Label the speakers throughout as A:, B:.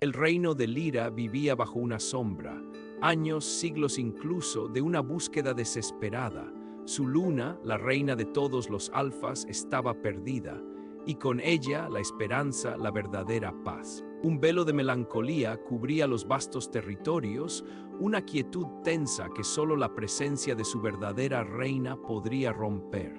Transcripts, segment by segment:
A: El reino de Lira vivía bajo una sombra, años, siglos incluso, de una búsqueda desesperada. Su luna, la reina de todos los alfas, estaba perdida, y con ella la esperanza, la verdadera paz. Un velo de melancolía cubría los vastos territorios, una quietud tensa que solo la presencia de su verdadera reina podría romper.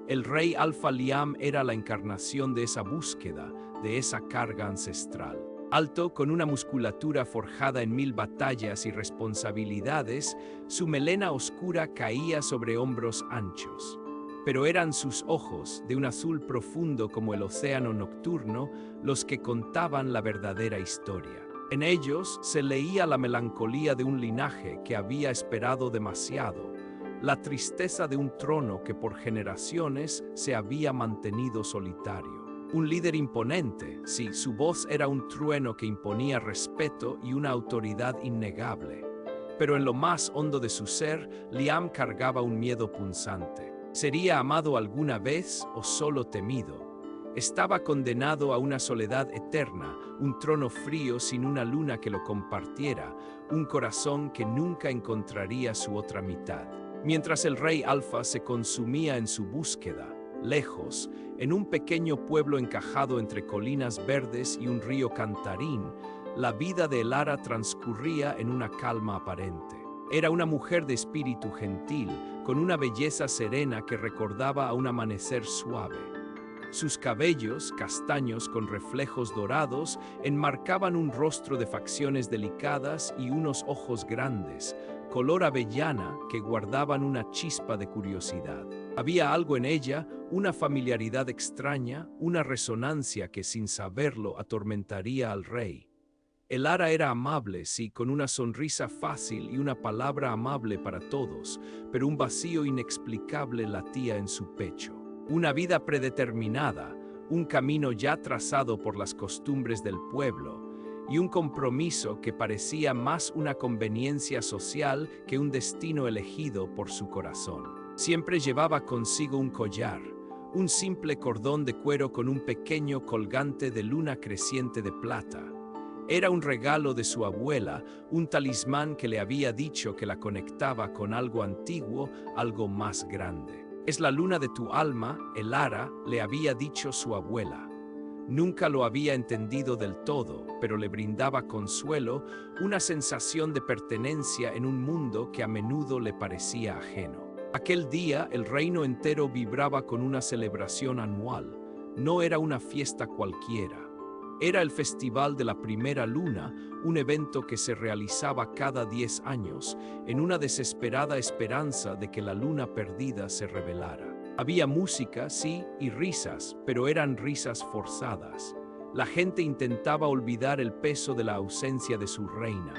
A: El rey Alfa Liam era la encarnación de esa búsqueda, de esa carga ancestral. Alto, con una musculatura forjada en 1000 batallas y responsabilidades, su melena oscura caía sobre hombros anchos. Pero eran sus ojos, de un azul profundo como el océano nocturno, los que contaban la verdadera historia. En ellos se leía la melancolía de un linaje que había esperado demasiado, la tristeza de un trono que por generaciones se había mantenido solitario. Un líder imponente, sí, su voz era un trueno que imponía respeto y una autoridad innegable. Pero en lo más hondo de su ser, Liam cargaba un miedo punzante. ¿Sería amado alguna vez o solo temido? Estaba condenado a una soledad eterna, un trono frío sin una luna que lo compartiera, un corazón que nunca encontraría su otra mitad. Mientras el rey Alfa se consumía en su búsqueda, lejos, en un pequeño pueblo encajado entre colinas verdes y un río cantarín, la vida de Elara transcurría en una calma aparente. Era una mujer de espíritu gentil, con una belleza serena que recordaba a un amanecer suave. Sus cabellos, castaños con reflejos dorados, enmarcaban un rostro de facciones delicadas y unos ojos grandes, color avellana, que guardaban una chispa de curiosidad. Había algo en ella, una familiaridad extraña, una resonancia que sin saberlo atormentaría al rey. Elara era amable, sí, con una sonrisa fácil y una palabra amable para todos, pero un vacío inexplicable latía en su pecho. Una vida predeterminada, un camino ya trazado por las costumbres del pueblo, y un compromiso que parecía más una conveniencia social que un destino elegido por su corazón. Siempre llevaba consigo un collar, un simple cordón de cuero con un pequeño colgante de luna creciente de plata. Era un regalo de su abuela, un talismán que le había dicho que la conectaba con algo antiguo, algo más grande. Es la luna de tu alma, Elara, le había dicho su abuela. Nunca lo había entendido del todo, pero le brindaba consuelo, una sensación de pertenencia en un mundo que a menudo le parecía ajeno. Aquel día el reino entero vibraba con una celebración anual. No era una fiesta cualquiera. Era el festival de la primera luna, un evento que se realizaba cada 10 años, en una desesperada esperanza de que la luna perdida se revelara. Había música, sí, y risas, pero eran risas forzadas. La gente intentaba olvidar el peso de la ausencia de su reina.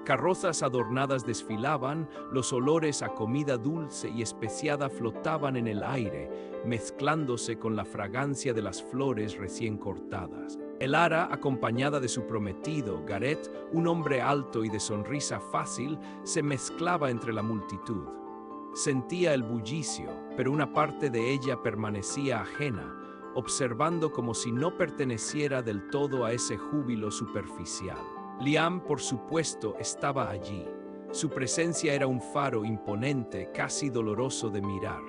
A: Carrozas adornadas desfilaban, los olores a comida dulce y especiada flotaban en el aire, mezclándose con la fragancia de las flores recién cortadas. Elara, acompañada de su prometido, Gareth, un hombre alto y de sonrisa fácil, se mezclaba entre la multitud. Sentía el bullicio, pero una parte de ella permanecía ajena, observando como si no perteneciera del todo a ese júbilo superficial. Liam, por supuesto, estaba allí. Su presencia era un faro imponente, casi doloroso de mirar.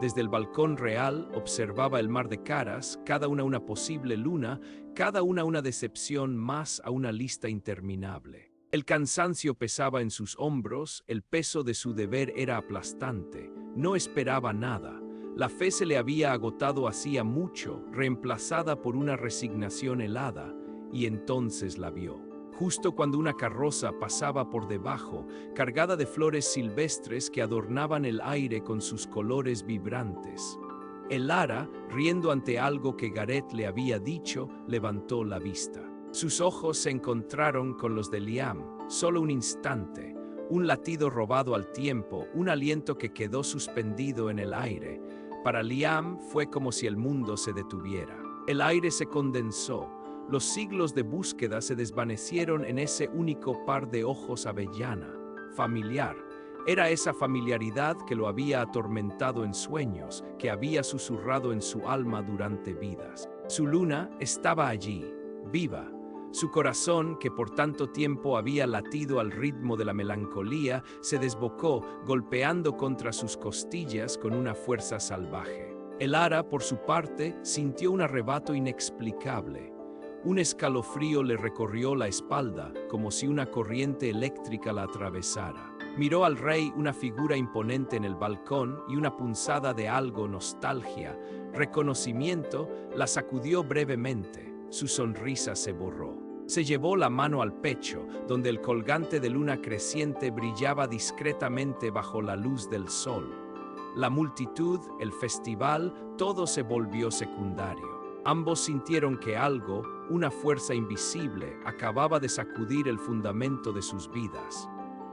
A: Desde el balcón real observaba el mar de caras, cada una posible luna, cada una decepción más a una lista interminable. El cansancio pesaba en sus hombros, el peso de su deber era aplastante. No esperaba nada. La fe se le había agotado hacía mucho, reemplazada por una resignación helada, y entonces la vio. Justo cuando una carroza pasaba por debajo, cargada de flores silvestres que adornaban el aire con sus colores vibrantes. Elara, riendo ante algo que Gareth le había dicho, levantó la vista. Sus ojos se encontraron con los de Liam, solo un instante, un latido robado al tiempo, un aliento que quedó suspendido en el aire. Para Liam fue como si el mundo se detuviera. El aire se condensó. Los siglos de búsqueda se desvanecieron en ese único par de ojos avellana, familiar. Era esa familiaridad que lo había atormentado en sueños, que había susurrado en su alma durante vidas. Su luna estaba allí, viva, Su corazón, que por tanto tiempo había latido al ritmo de la melancolía, se desbocó, golpeando contra sus costillas con una fuerza salvaje. El ara, por su parte, sintió un arrebato inexplicable. Un escalofrío le recorrió la espalda, como si una corriente eléctrica la atravesara. Miró al rey, una figura imponente en el balcón, y una punzada de algo, nostalgia, reconocimiento, la sacudió brevemente. Su sonrisa se borró. Se llevó la mano al pecho, donde el colgante de luna creciente brillaba discretamente bajo la luz del sol. La multitud, el festival, todo se volvió secundario. Ambos sintieron que algo, una fuerza invisible, acababa de sacudir el fundamento de sus vidas.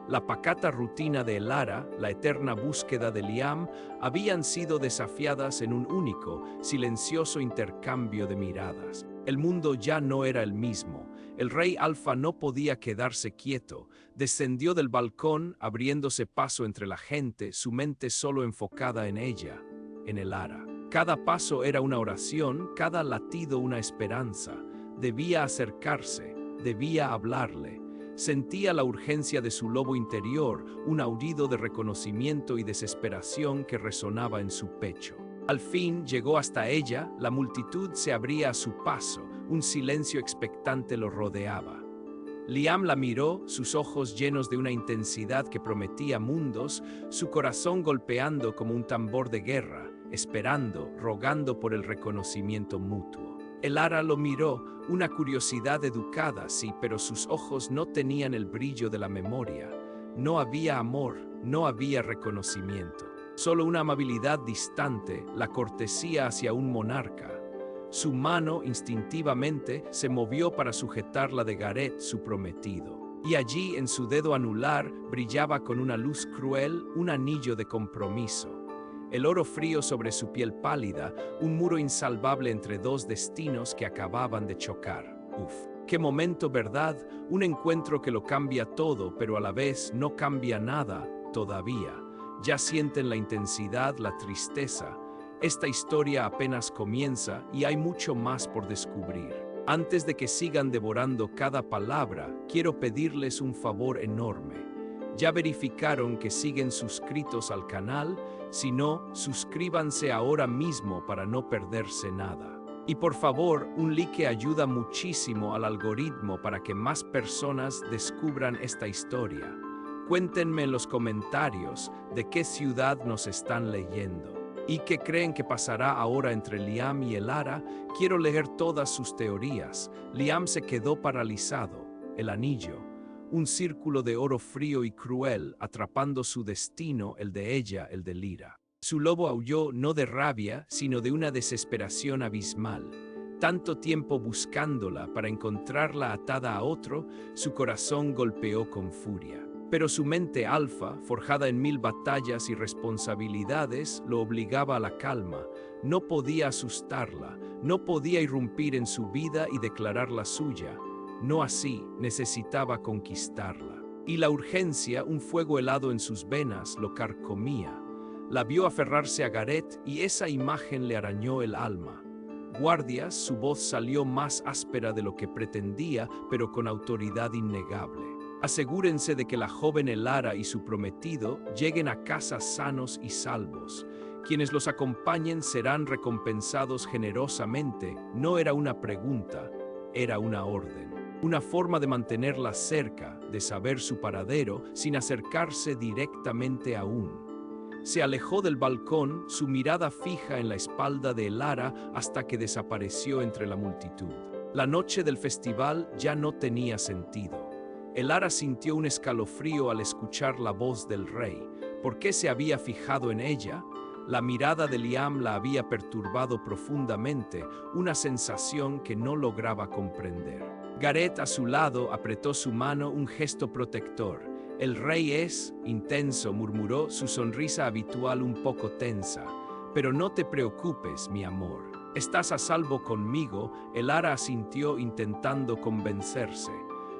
A: La pacata rutina de Elara, la eterna búsqueda de Liam, habían sido desafiadas en un único, silencioso intercambio de miradas. El mundo ya no era el mismo. El rey Alfa no podía quedarse quieto. Descendió del balcón, abriéndose paso entre la gente, su mente solo enfocada en ella, en Elara. Cada paso era una oración, cada latido una esperanza. Debía acercarse, debía hablarle. Sentía la urgencia de su lobo interior, un aullido de reconocimiento y desesperación que resonaba en su pecho. Al fin llegó hasta ella, la multitud se abría a su paso, un silencio expectante lo rodeaba. Liam la miró, sus ojos llenos de una intensidad que prometía mundos, su corazón golpeando como un tambor de guerra, esperando, rogando por el reconocimiento mutuo. Elara lo miró, una curiosidad educada, sí, pero sus ojos no tenían el brillo de la memoria. No había amor, no había reconocimiento. Solo una amabilidad distante, la cortesía hacia un monarca. Su mano, instintivamente, se movió para sujetar la de Gareth, su prometido. Y allí, en su dedo anular, brillaba con una luz cruel un anillo de compromiso. El oro frío sobre su piel pálida, un muro insalvable entre dos destinos que acababan de chocar. Uf, qué momento, ¿verdad? Un encuentro que lo cambia todo, pero a la vez no cambia nada, todavía. Ya sienten la intensidad, la tristeza. Esta historia apenas comienza y hay mucho más por descubrir. Antes de que sigan devorando cada palabra, quiero pedirles un favor enorme. ¿Ya verificaron que siguen suscritos al canal? Si no, suscríbanse ahora mismo para no perderse nada. Y por favor, un like ayuda muchísimo al algoritmo para que más personas descubran esta historia. Cuéntenme en los comentarios de qué ciudad nos están leyendo. ¿Y qué creen que pasará ahora entre Liam y Elara? Quiero leer todas sus teorías. Liam se quedó paralizado. El anillo. Un círculo de oro frío y cruel, atrapando su destino, el de ella, el de Lyra. Su lobo aulló no de rabia, sino de una desesperación abismal. Tanto tiempo buscándola para encontrarla atada a otro, su corazón golpeó con furia. Pero su mente alfa, forjada en 1000 batallas y responsabilidades, lo obligaba a la calma. No podía asustarla, no podía irrumpir en su vida y declarar la suya. No así, necesitaba conquistarla. Y la urgencia, un fuego helado en sus venas, lo carcomía. La vio aferrarse a Gareth y esa imagen le arañó el alma. Guardias, su voz salió más áspera de lo que pretendía, pero con autoridad innegable. Asegúrense de que la joven Elara y su prometido lleguen a casa sanos y salvos. Quienes los acompañen serán recompensados generosamente. No era una pregunta, era una orden. Una forma de mantenerla cerca, de saber su paradero, sin acercarse directamente aún. Se alejó del balcón, su mirada fija en la espalda de Elara hasta que desapareció entre la multitud. La noche del festival ya no tenía sentido. Elara sintió un escalofrío al escuchar la voz del rey. ¿Por qué se había fijado en ella? La mirada de Liam la había perturbado profundamente, una sensación que no lograba comprender. Gareth, a su lado, apretó su mano, un gesto protector. El rey es intenso, murmuró, su sonrisa habitual un poco tensa. Pero no te preocupes, mi amor. Estás a salvo conmigo, Elara asintió intentando convencerse.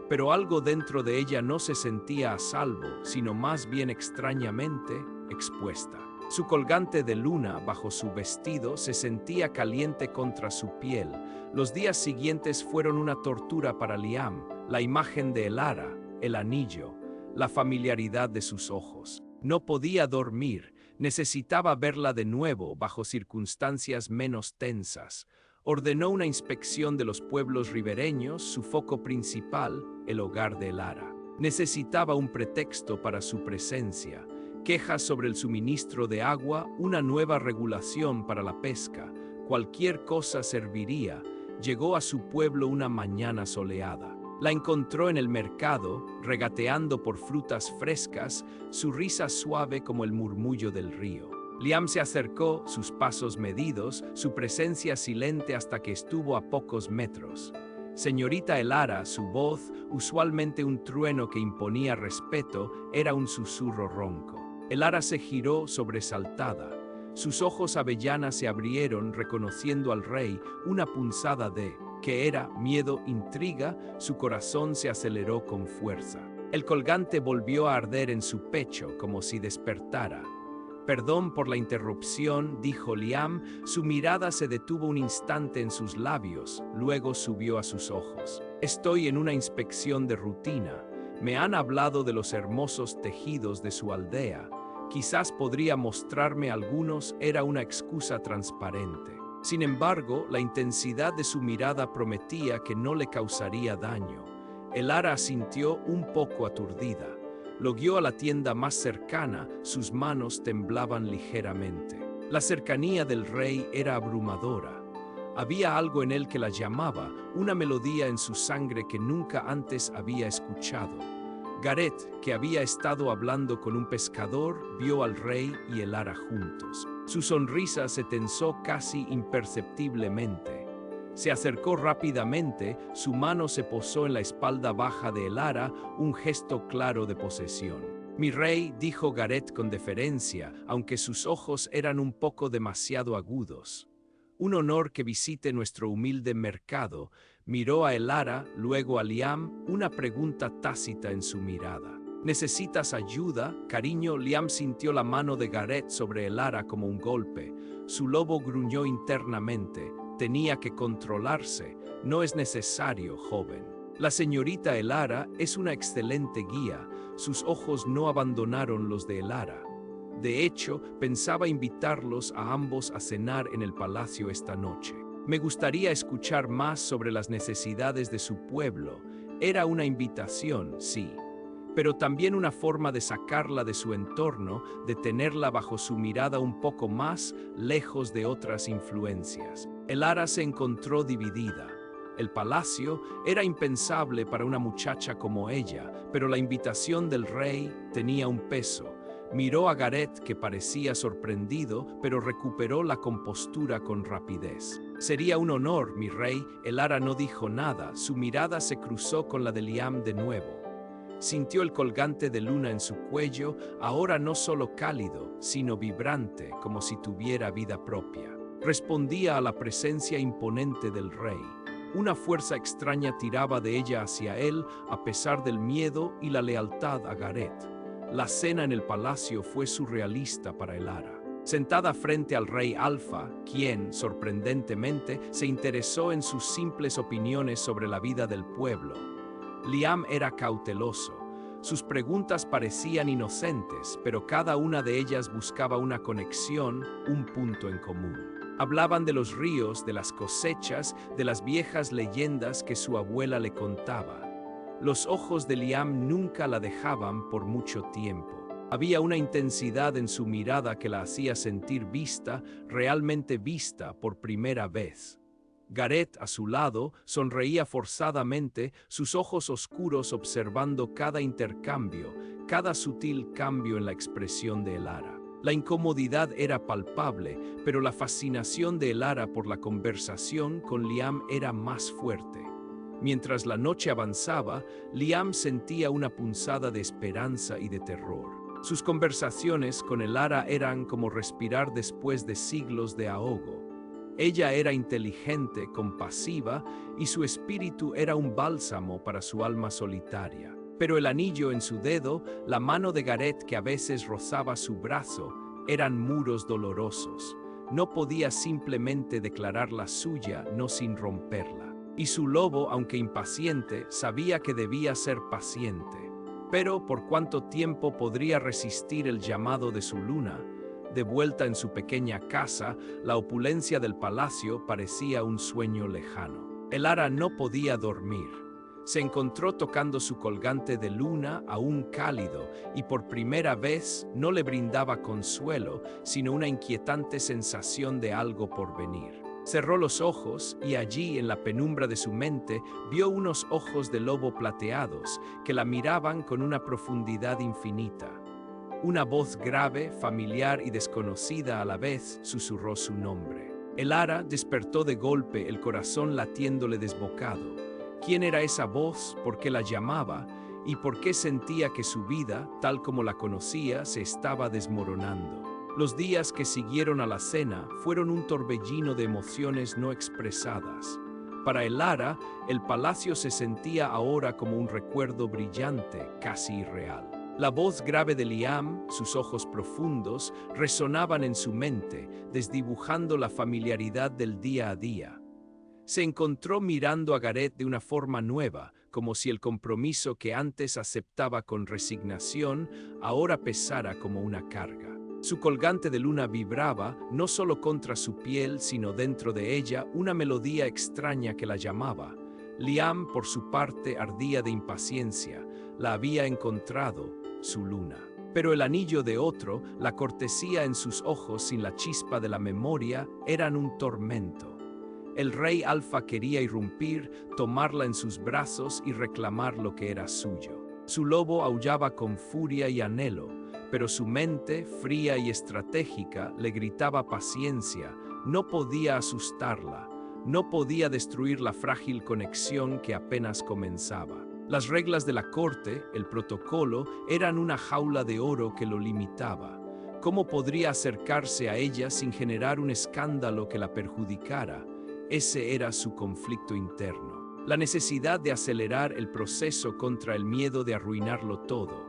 A: Pero algo dentro de ella no se sentía a salvo, sino más bien extrañamente expuesta. Su colgante de luna bajo su vestido se sentía caliente contra su piel. Los días siguientes fueron una tortura para Liam, la imagen de Elara, el anillo, la familiaridad de sus ojos. No podía dormir, necesitaba verla de nuevo bajo circunstancias menos tensas. Ordenó una inspección de los pueblos ribereños, su foco principal, el hogar de Elara. Necesitaba un pretexto para su presencia. Quejas sobre el suministro de agua, una nueva regulación para la pesca. Cualquier cosa serviría. Llegó a su pueblo una mañana soleada. La encontró en el mercado, regateando por frutas frescas, su risa suave como el murmullo del río. Liam se acercó, sus pasos medidos, su presencia silente hasta que estuvo a pocos metros. Señorita Elara, su voz, usualmente un trueno que imponía respeto, era un susurro ronco. Elara se giró sobresaltada. Sus ojos avellanas se abrieron reconociendo al rey, una punzada de, que era, miedo, intriga, su corazón se aceleró con fuerza. El colgante volvió a arder en su pecho como si despertara. Perdón por la interrupción, dijo Liam, su mirada se detuvo un instante en sus labios, luego subió a sus ojos. Estoy en una inspección de rutina. Me han hablado de los hermosos tejidos de su aldea. Quizás podría mostrarme algunos, era una excusa transparente. Sin embargo, la intensidad de su mirada prometía que no le causaría daño. Elara asintió un poco aturdida. Lo guió a la tienda más cercana, sus manos temblaban ligeramente. La cercanía del rey era abrumadora. Había algo en él que la llamaba, una melodía en su sangre que nunca antes había escuchado. Gareth, que había estado hablando con un pescador, vio al rey y Elara juntos. Su sonrisa se tensó casi imperceptiblemente. Se acercó rápidamente, su mano se posó en la espalda baja de Elara, un gesto claro de posesión. Mi rey, dijo Gareth con deferencia, aunque sus ojos eran un poco demasiado agudos. Un honor que visite nuestro humilde mercado. Miró a Elara, luego a Liam, una pregunta tácita en su mirada. ¿Necesitas ayuda? Cariño, Liam sintió la mano de Gareth sobre Elara como un golpe. Su lobo gruñó internamente. Tenía que controlarse. No es necesario, joven. La señorita Elara es una excelente guía. Sus ojos no abandonaron los de Elara. De hecho, pensaba invitarlos a ambos a cenar en el palacio esta noche. Me gustaría escuchar más sobre las necesidades de su pueblo. Era una invitación, sí, pero también una forma de sacarla de su entorno, de tenerla bajo su mirada un poco más, lejos de otras influencias. Elara se encontró dividida. El palacio era impensable para una muchacha como ella, pero la invitación del rey tenía un peso. Miró a Gareth, que parecía sorprendido, pero recuperó la compostura con rapidez. Sería un honor, mi rey. Elara no dijo nada, su mirada se cruzó con la de Liam de nuevo. Sintió el colgante de luna en su cuello, ahora no solo cálido, sino vibrante, como si tuviera vida propia. Respondía a la presencia imponente del rey. Una fuerza extraña tiraba de ella hacia él, a pesar del miedo y la lealtad a Gareth. La cena en el palacio fue surrealista para Elara. Sentada frente al rey Alfa, quien, sorprendentemente, se interesó en sus simples opiniones sobre la vida del pueblo. Liam era cauteloso. Sus preguntas parecían inocentes, pero cada una de ellas buscaba una conexión, un punto en común. Hablaban de los ríos, de las cosechas, de las viejas leyendas que su abuela le contaba. Los ojos de Liam nunca la dejaban por mucho tiempo. Había una intensidad en su mirada que la hacía sentir vista, realmente vista por primera vez. Gareth, a su lado, sonreía forzadamente, sus ojos oscuros observando cada intercambio, cada sutil cambio en la expresión de Elara. La incomodidad era palpable, pero la fascinación de Elara por la conversación con Liam era más fuerte. Mientras la noche avanzaba, Liam sentía una punzada de esperanza y de terror. Sus conversaciones con Elara eran como respirar después de siglos de ahogo. Ella era inteligente, compasiva, y su espíritu era un bálsamo para su alma solitaria. Pero el anillo en su dedo, la mano de Gareth que a veces rozaba su brazo, eran muros dolorosos. No podía simplemente declararla suya, no sin romperla. Y su lobo, aunque impaciente, sabía que debía ser paciente. Pero ¿por cuánto tiempo podría resistir el llamado de su luna? De vuelta en su pequeña casa, la opulencia del palacio parecía un sueño lejano. El ara no podía dormir. Se encontró tocando su colgante de luna aún cálido y por primera vez no le brindaba consuelo, sino una inquietante sensación de algo por venir. Cerró los ojos y allí, en la penumbra de su mente, vio unos ojos de lobo plateados que la miraban con una profundidad infinita. Una voz grave, familiar y desconocida a la vez susurró su nombre. El ara despertó de golpe, el corazón latiéndole desbocado. ¿Quién era esa voz? ¿Por qué la llamaba? ¿Y por qué sentía que su vida, tal como la conocía, se estaba desmoronando? Los días que siguieron a la cena fueron un torbellino de emociones no expresadas. Para el ara, el palacio se sentía ahora como un recuerdo brillante, casi irreal. La voz grave de Liam, sus ojos profundos, resonaban en su mente, desdibujando la familiaridad del día a día. Se encontró mirando a Gareth de una forma nueva, como si el compromiso que antes aceptaba con resignación, ahora pesara como una carga. Su colgante de luna vibraba, no solo contra su piel, sino dentro de ella, una melodía extraña que la llamaba. Liam, por su parte, ardía de impaciencia. La había encontrado, su luna. Pero el anillo de otro, la cortesía en sus ojos sin la chispa de la memoria, eran un tormento. El rey Alfa quería irrumpir, tomarla en sus brazos y reclamar lo que era suyo. Su lobo aullaba con furia y anhelo, pero su mente, fría y estratégica, le gritaba paciencia. No podía asustarla, no podía destruir la frágil conexión que apenas comenzaba. Las reglas de la corte, el protocolo, eran una jaula de oro que lo limitaba. ¿Cómo podría acercarse a ella sin generar un escándalo que la perjudicara? Ese era su conflicto interno. La necesidad de acelerar el proceso contra el miedo de arruinarlo todo.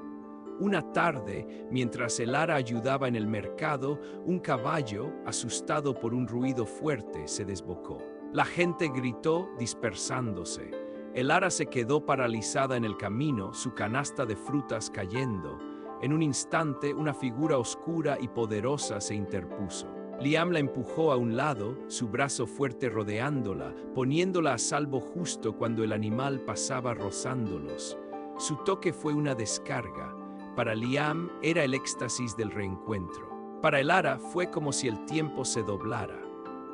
A: Una tarde, mientras el ara ayudaba en el mercado, un caballo, asustado por un ruido fuerte, se desbocó. La gente gritó, dispersándose. El ara se quedó paralizada en el camino, su canasta de frutas cayendo. En un instante, una figura oscura y poderosa se interpuso. Liam la empujó a un lado, su brazo fuerte rodeándola, poniéndola a salvo justo cuando el animal pasaba rozándolos. Su toque fue una descarga. Para Liam era el éxtasis del reencuentro. Para el ara fue como si el tiempo se doblara.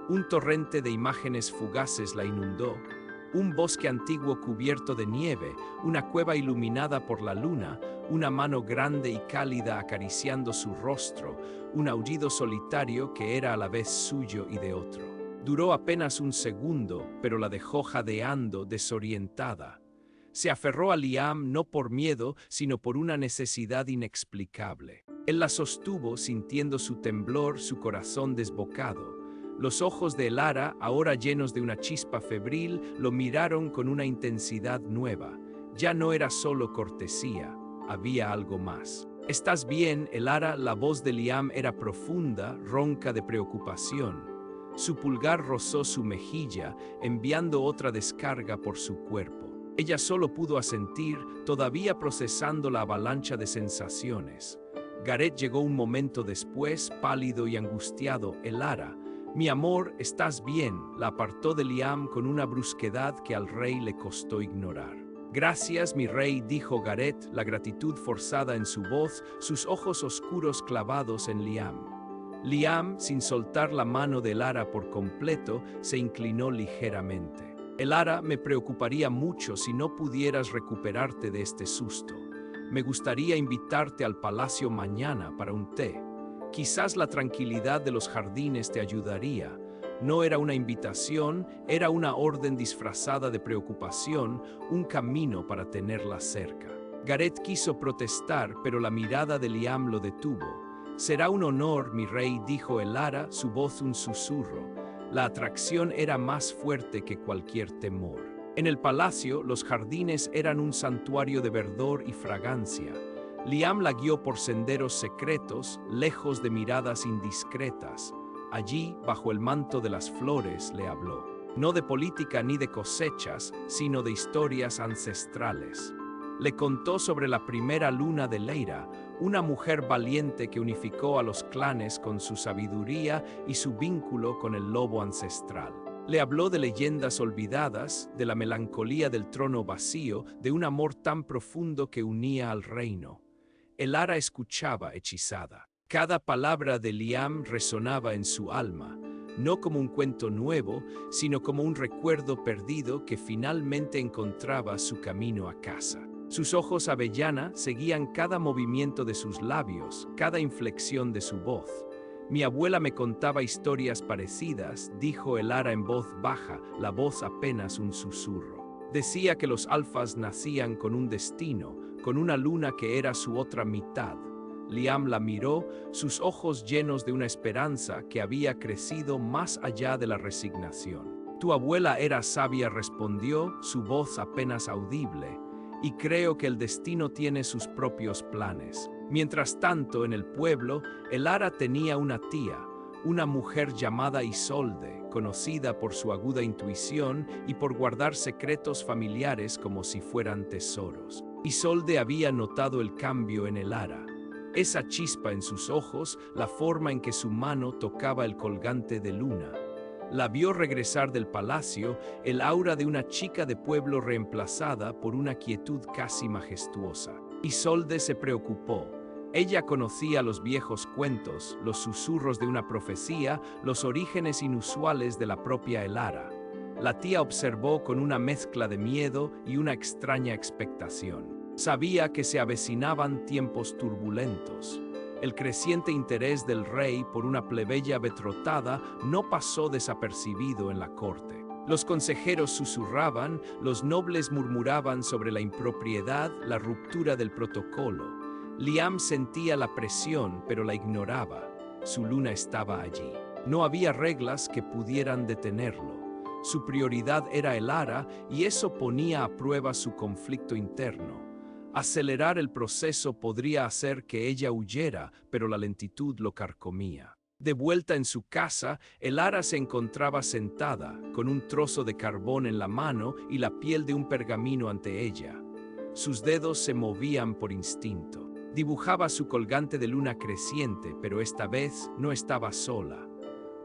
A: Un torrente de imágenes fugaces la inundó. Un bosque antiguo cubierto de nieve, una cueva iluminada por la luna, una mano grande y cálida acariciando su rostro, un aullido solitario que era a la vez suyo y de otro. Duró apenas un segundo, pero la dejó jadeando, desorientada. Se aferró a Liam no por miedo, sino por una necesidad inexplicable. Él la sostuvo, sintiendo su temblor, su corazón desbocado. Los ojos de el ara, ahora llenos de una chispa febril, lo miraron con una intensidad nueva. Ya no era solo cortesía, había algo más. ¿Estás bien, el ara? La voz de Liam era profunda, ronca de preocupación. Su pulgar rozó su mejilla, enviando otra descarga por su cuerpo. Ella solo pudo asentir, todavía procesando la avalancha de sensaciones. Gareth llegó un momento después, pálido y angustiado. El ara, mi amor, ¿estás bien? La apartó de Liam con una brusquedad que al rey le costó ignorar. Gracias, mi rey, dijo Gareth, la gratitud forzada en su voz, sus ojos oscuros clavados en Liam. Liam, sin soltar la mano del ara por completo, se inclinó ligeramente. El ara, me preocuparía mucho si no pudieras recuperarte de este susto. Me gustaría invitarte al palacio mañana para un té. Quizás la tranquilidad de los jardines te ayudaría. No era una invitación, era una orden disfrazada de preocupación, un camino para tenerla cerca. Gareth quiso protestar, pero la mirada de Liam lo detuvo. Será un honor, mi rey, dijo el ara, su voz un susurro. La atracción era más fuerte que cualquier temor. En el palacio, los jardines eran un santuario de verdor y fragancia. Liam la guió por senderos secretos, lejos de miradas indiscretas. Allí, bajo el manto de las flores, le habló. No de política ni de cosechas, sino de historias ancestrales. Le contó sobre la primera luna de Leira, una mujer valiente que unificó a los clanes con su sabiduría y su vínculo con el lobo ancestral. Le habló de leyendas olvidadas, de la melancolía del trono vacío, de un amor tan profundo que unía al reino. Elara escuchaba hechizada. Cada palabra de Liam resonaba en su alma, no como un cuento nuevo, sino como un recuerdo perdido que finalmente encontraba su camino a casa. Sus ojos avellana seguían cada movimiento de sus labios, cada inflexión de su voz. Mi abuela me contaba historias parecidas, dijo Elara en voz baja, la voz apenas un susurro. Decía que los alfas nacían con un destino, con una luna que era su otra mitad. Liam la miró, sus ojos llenos de una esperanza que había crecido más allá de la resignación. Tu abuela era sabia, respondió, su voz apenas audible, y creo que el destino tiene sus propios planes. Mientras tanto, en el pueblo, Elara tenía una tía, una mujer llamada Isolde, conocida por su aguda intuición y por guardar secretos familiares como si fueran tesoros. Isolde había notado el cambio en Elara. Esa chispa en sus ojos, la forma en que su mano tocaba el colgante de luna. La vio regresar del palacio, el aura de una chica de pueblo reemplazada por una quietud casi majestuosa. Isolde se preocupó. Ella conocía los viejos cuentos, los susurros de una profecía, los orígenes inusuales de la propia Elara. La tía observó con una mezcla de miedo y una extraña expectación. Sabía que se avecinaban tiempos turbulentos. El creciente interés del rey por una plebeya betrotada no pasó desapercibido en la corte. Los consejeros susurraban, los nobles murmuraban sobre la impropiedad, la ruptura del protocolo. Liam sentía la presión, pero la ignoraba. Su luna estaba allí. No había reglas que pudieran detenerlo. Su prioridad era Elara y eso ponía a prueba su conflicto interno. Acelerar el proceso podría hacer que ella huyera, pero la lentitud lo carcomía. De vuelta en su casa, Elara se encontraba sentada, con un trozo de carbón en la mano y la piel de un pergamino ante ella. Sus dedos se movían por instinto. Dibujaba su colgante de luna creciente, pero esta vez no estaba sola.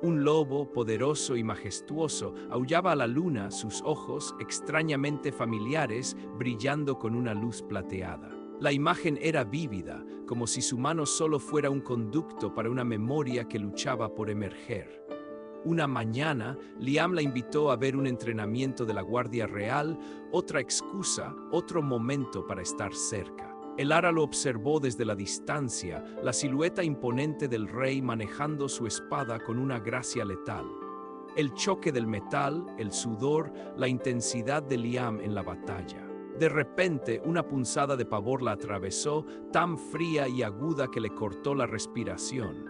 A: Un lobo, poderoso y majestuoso, aullaba a la luna, sus ojos, extrañamente familiares, brillando con una luz plateada. La imagen era vívida, como si su mano solo fuera un conducto para una memoria que luchaba por emerger. Una mañana, Liam la invitó a ver un entrenamiento de la Guardia Real, otra excusa, otro momento para estar cerca. Elara lo observó desde la distancia, la silueta imponente del rey manejando su espada con una gracia letal. El choque del metal, el sudor, la intensidad de Liam en la batalla. De repente, una punzada de pavor la atravesó, tan fría y aguda que le cortó la respiración.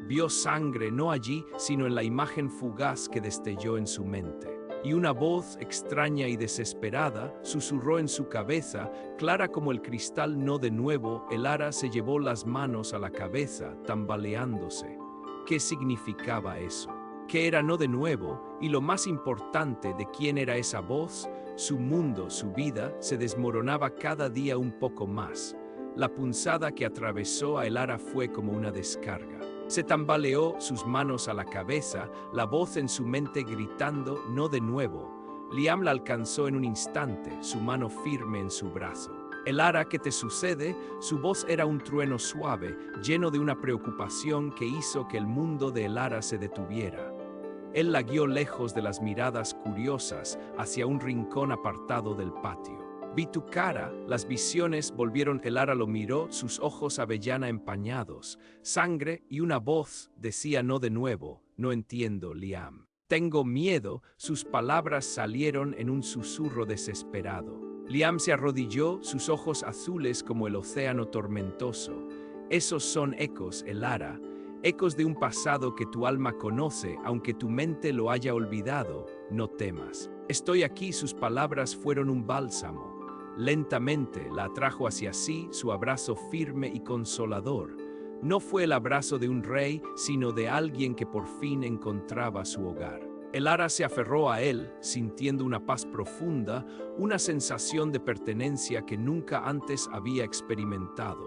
A: Vio sangre no allí, sino en la imagen fugaz que destelló en su mente. Y una voz extraña y desesperada susurró en su cabeza, clara como el cristal. No de nuevo. Elara se llevó las manos a la cabeza, tambaleándose. ¿Qué significaba eso? ¿Qué era no de nuevo? Y lo más importante, ¿de quién era esa voz? Su mundo, su vida, se desmoronaba cada día un poco más. La punzada que atravesó a Elara fue como una descarga. Se tambaleó, sus manos a la cabeza, la voz en su mente gritando, no de nuevo. Liam la alcanzó en un instante, su mano firme en su brazo. Elara, ¿qué te sucede? Su voz era un trueno suave, lleno de una preocupación que hizo que el mundo de Elara se detuviera. Él la guió lejos de las miradas curiosas, hacia un rincón apartado del patio. Vi tu cara, las visiones volvieron. Elara lo miró, sus ojos avellana empañados. Sangre y una voz decía no de nuevo. No entiendo, Liam. Tengo miedo, sus palabras salieron en un susurro desesperado. Liam se arrodilló, sus ojos azules como el océano tormentoso. Esos son ecos, Elara, ecos de un pasado que tu alma conoce, aunque tu mente lo haya olvidado. No temas. Estoy aquí, sus palabras fueron un bálsamo. Lentamente la atrajo hacia sí su abrazo firme y consolador. No fue el abrazo de un rey, sino de alguien que por fin encontraba su hogar. Elara se aferró a él, sintiendo una paz profunda, una sensación de pertenencia que nunca antes había experimentado.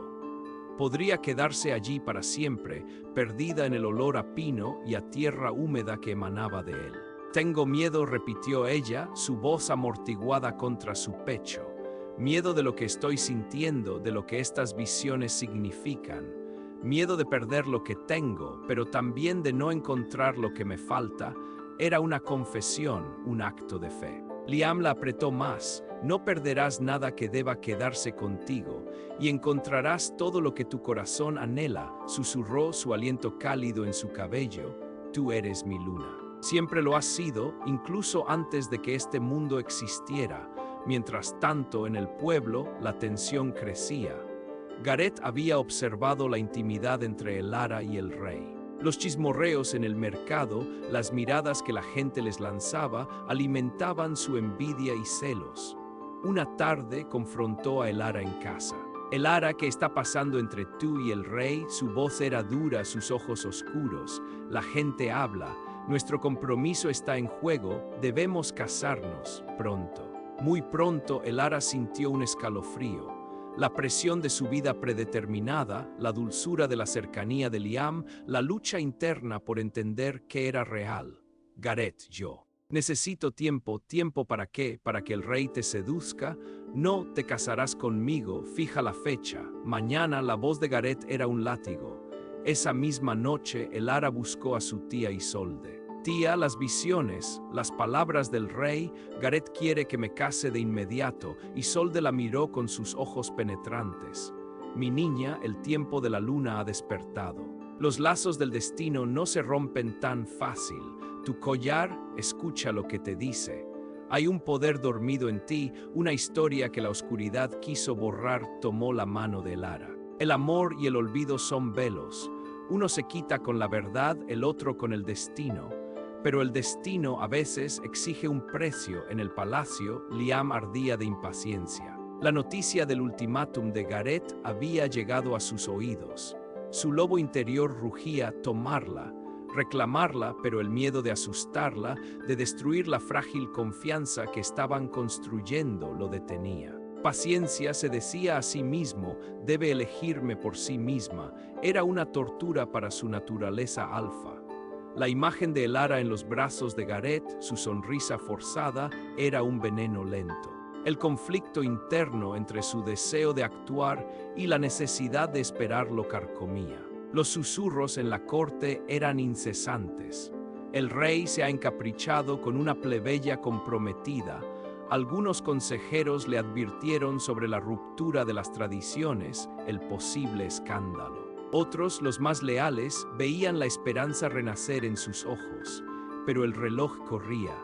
A: Podría quedarse allí para siempre, perdida en el olor a pino y a tierra húmeda que emanaba de él. «Tengo miedo», repitió ella, su voz amortiguada contra su pecho. «Miedo de lo que estoy sintiendo, de lo que estas visiones significan. Miedo de perder lo que tengo, pero también de no encontrar lo que me falta». Era una confesión, un acto de fe. Liam la apretó más. «No perderás nada que deba quedarse contigo, y encontrarás todo lo que tu corazón anhela», susurró, su aliento cálido en su cabello. «Tú eres mi luna. Siempre lo has sido, incluso antes de que este mundo existiera». Mientras tanto, en el pueblo, la tensión crecía. Gareth había observado la intimidad entre Elara y el rey. Los chismorreos en el mercado, las miradas que la gente les lanzaba, alimentaban su envidia y celos. Una tarde confrontó a Elara en casa. «Elara, ¿qué está pasando entre tú y el rey?». Su voz era dura, sus ojos oscuros. «La gente habla. Nuestro compromiso está en juego. Debemos casarnos pronto». Muy pronto, Elara sintió un escalofrío. La presión de su vida predeterminada, la dulzura de la cercanía de Liam, la lucha interna por entender qué era real. «Gareth, yo necesito tiempo». «¿Tiempo para qué? ¿Para que el rey te seduzca?». «No, te casarás conmigo, fija la fecha». Mañana. La voz de Gareth era un látigo. Esa misma noche, Elara buscó a su tía Isolde. «Tía, las visiones, las palabras del rey. Gareth quiere que me case de inmediato». Isolde la miró con sus ojos penetrantes. «Mi niña, el tiempo de la luna ha despertado. Los lazos del destino no se rompen tan fácil. Tu collar, escucha lo que te dice. Hay un poder dormido en ti, una historia que la oscuridad quiso borrar». Tomó la mano de Elara. «El amor y el olvido son velos. Uno se quita con la verdad, el otro con el destino. Pero el destino a veces exige un precio». En el palacio, Liam ardía de impaciencia. La noticia del ultimátum de Gareth había llegado a sus oídos. Su lobo interior rugía: tomarla, reclamarla, pero el miedo de asustarla, de destruir la frágil confianza que estaban construyendo, lo detenía. «Paciencia», se decía a sí mismo, «debe elegirme por sí misma». Era una tortura para su naturaleza alfa. La imagen de Elara en los brazos de Gareth, su sonrisa forzada, era un veneno lento. El conflicto interno entre su deseo de actuar y la necesidad de esperar lo carcomía. Los susurros en la corte eran incesantes. «El rey se ha encaprichado con una plebeya comprometida». Algunos consejeros le advirtieron sobre la ruptura de las tradiciones, el posible escándalo. Otros, los más leales, veían la esperanza renacer en sus ojos. Pero el reloj corría.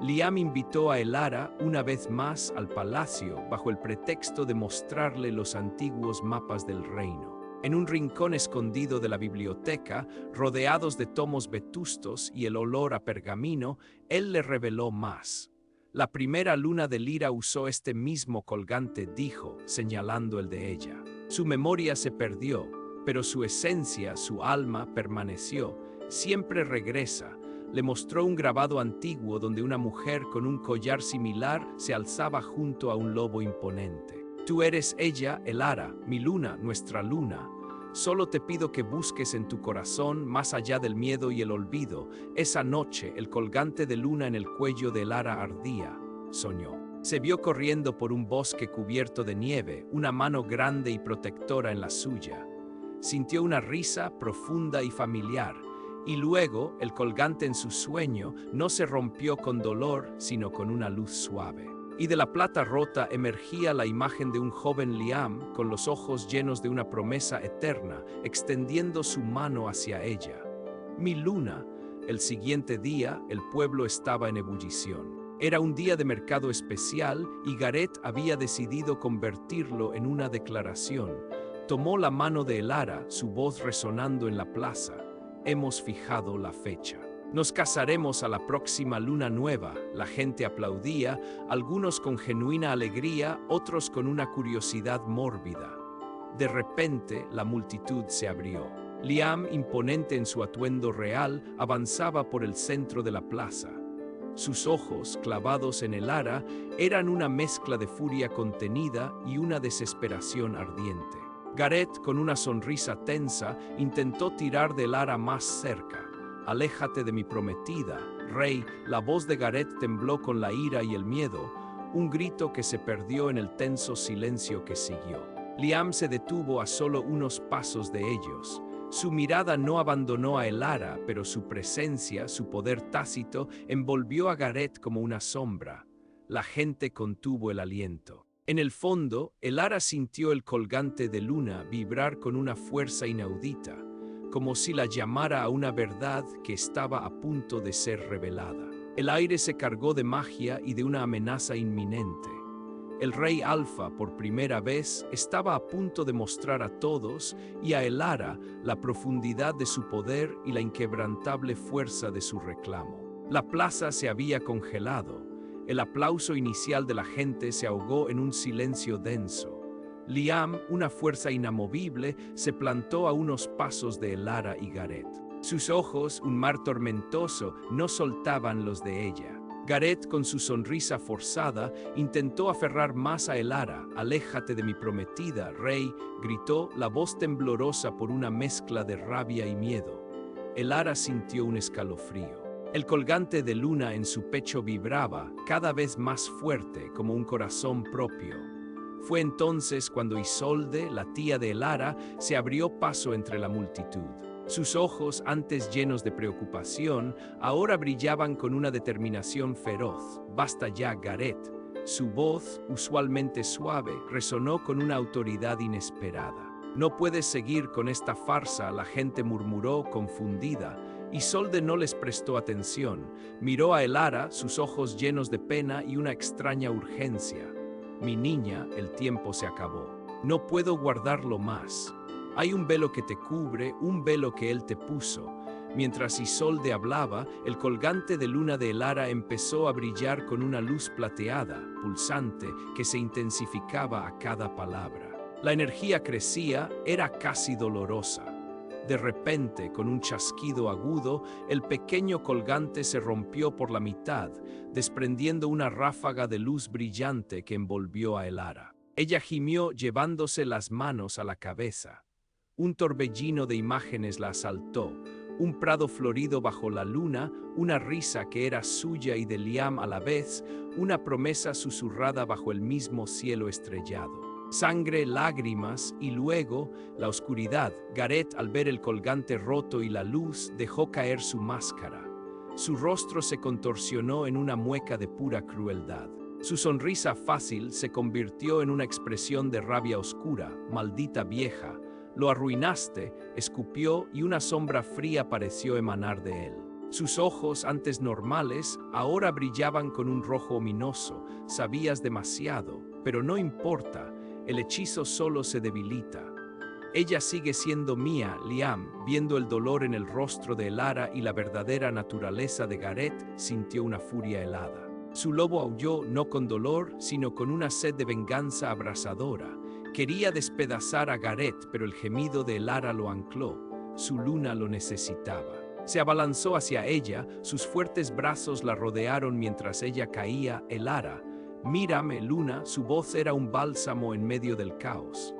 A: Liam invitó a Elara una vez más al palacio bajo el pretexto de mostrarle los antiguos mapas del reino. En un rincón escondido de la biblioteca, rodeados de tomos vetustos y el olor a pergamino, él le reveló más. «La primera luna de Lira usó este mismo colgante», dijo, señalando el de ella. Su memoria se perdió, pero su esencia, su alma, permaneció. Siempre regresa. Le mostró un grabado antiguo donde una mujer con un collar similar se alzaba junto a un lobo imponente. «Tú eres ella, Elara, mi luna, nuestra luna. Solo te pido que busques en tu corazón, más allá del miedo y el olvido». Esa noche, el colgante de luna en el cuello de Elara ardía. Soñó. Se vio corriendo por un bosque cubierto de nieve, una mano grande y protectora en la suya. Sintió una risa profunda y familiar, y luego el colgante en su sueño no se rompió con dolor, sino con una luz suave. Y de la plata rota emergía la imagen de un joven Liam con los ojos llenos de una promesa eterna, extendiendo su mano hacia ella. «Mi luna». El siguiente día, el pueblo estaba en ebullición. Era un día de mercado especial y Gareth había decidido convertirlo en una declaración. Tomó la mano de Elara, su voz resonando en la plaza. «Hemos fijado la fecha». Nos casaremos a la próxima luna nueva. La gente aplaudía, algunos con genuina alegría, otros con una curiosidad mórbida. De repente, la multitud se abrió. Liam, imponente en su atuendo real, avanzaba por el centro de la plaza. Sus ojos, clavados en el ara, eran una mezcla de furia contenida y una desesperación ardiente. Gareth, con una sonrisa tensa, intentó tirar del ara más cerca. «Aléjate de mi prometida, rey». La voz de Gareth tembló con la ira y el miedo, un grito que se perdió en el tenso silencio que siguió. Liam se detuvo a solo unos pasos de ellos. Su mirada no abandonó a Elara, pero su presencia, su poder tácito, envolvió a Gareth como una sombra. La gente contuvo el aliento. En el fondo, Elara sintió el colgante de luna vibrar con una fuerza inaudita, como si la llamara a una verdad que estaba a punto de ser revelada. El aire se cargó de magia y de una amenaza inminente. El rey Alfa, por primera vez, estaba a punto de mostrar a todos y a Elara la profundidad de su poder y la inquebrantable fuerza de su reclamo. La plaza se había congelado. El aplauso inicial de la gente se ahogó en un silencio denso. Liam, una fuerza inamovible, se plantó a unos pasos de Elara y Gareth. Sus ojos, un mar tormentoso, no soltaban los de ella. Gareth, con su sonrisa forzada, intentó aferrar más a Elara. «Aléjate de mi prometida, rey», gritó, la voz temblorosa por una mezcla de rabia y miedo. Elara sintió un escalofrío. El colgante de luna en su pecho vibraba, cada vez más fuerte, como un corazón propio. Fue entonces cuando Isolde, la tía de Elara, se abrió paso entre la multitud. Sus ojos, antes llenos de preocupación, ahora brillaban con una determinación feroz. «Basta ya, Gareth». Su voz, usualmente suave, resonó con una autoridad inesperada. «No puedes seguir con esta farsa», la gente murmuró, confundida. Isolde no les prestó atención. Miró a Elara, sus ojos llenos de pena y una extraña urgencia. «Mi niña, el tiempo se acabó. No puedo guardarlo más. Hay un velo que te cubre, un velo que él te puso». Mientras Isolde hablaba, el colgante de luna de Elara empezó a brillar con una luz plateada, pulsante, que se intensificaba a cada palabra. La energía crecía, era casi dolorosa. De repente, con un chasquido agudo, el pequeño colgante se rompió por la mitad, desprendiendo una ráfaga de luz brillante que envolvió a Elara. Ella gimió llevándose las manos a la cabeza. Un torbellino de imágenes la asaltó, un prado florido bajo la luna, una risa que era suya y de Liam a la vez, una promesa susurrada bajo el mismo cielo estrellado. Sangre, lágrimas y luego la oscuridad. Gareth, al ver el colgante roto y la luz, dejó caer su máscara. Su rostro se contorsionó en una mueca de pura crueldad. Su sonrisa fácil se convirtió en una expresión de rabia oscura. «Maldita vieja, lo arruinaste», escupió, y una sombra fría pareció emanar de él. Sus ojos, antes normales, ahora brillaban con un rojo ominoso. «Sabías demasiado, pero no importa. El hechizo solo se debilita. Ella sigue siendo mía». Liam, viendo el dolor en el rostro de Elara y la verdadera naturaleza de Gareth, sintió una furia helada. Su lobo aulló no con dolor, sino con una sed de venganza abrasadora. Quería despedazar a Gareth, pero el gemido de Elara lo ancló. Su luna lo necesitaba. Se abalanzó hacia ella, sus fuertes brazos la rodearon mientras ella caía. «Elara, mírame, luna». Su voz era un bálsamo en medio del caos.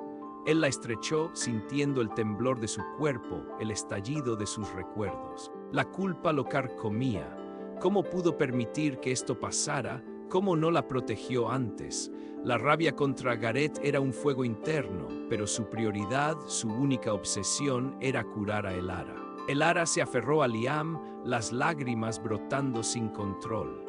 A: Él la estrechó, sintiendo el temblor de su cuerpo, el estallido de sus recuerdos. La culpa lo carcomía. ¿Cómo pudo permitir que esto pasara? ¿Cómo no la protegió antes? La rabia contra Gareth era un fuego interno, pero su prioridad, su única obsesión, era curar a Elara. Elara se aferró a Liam, las lágrimas brotando sin control.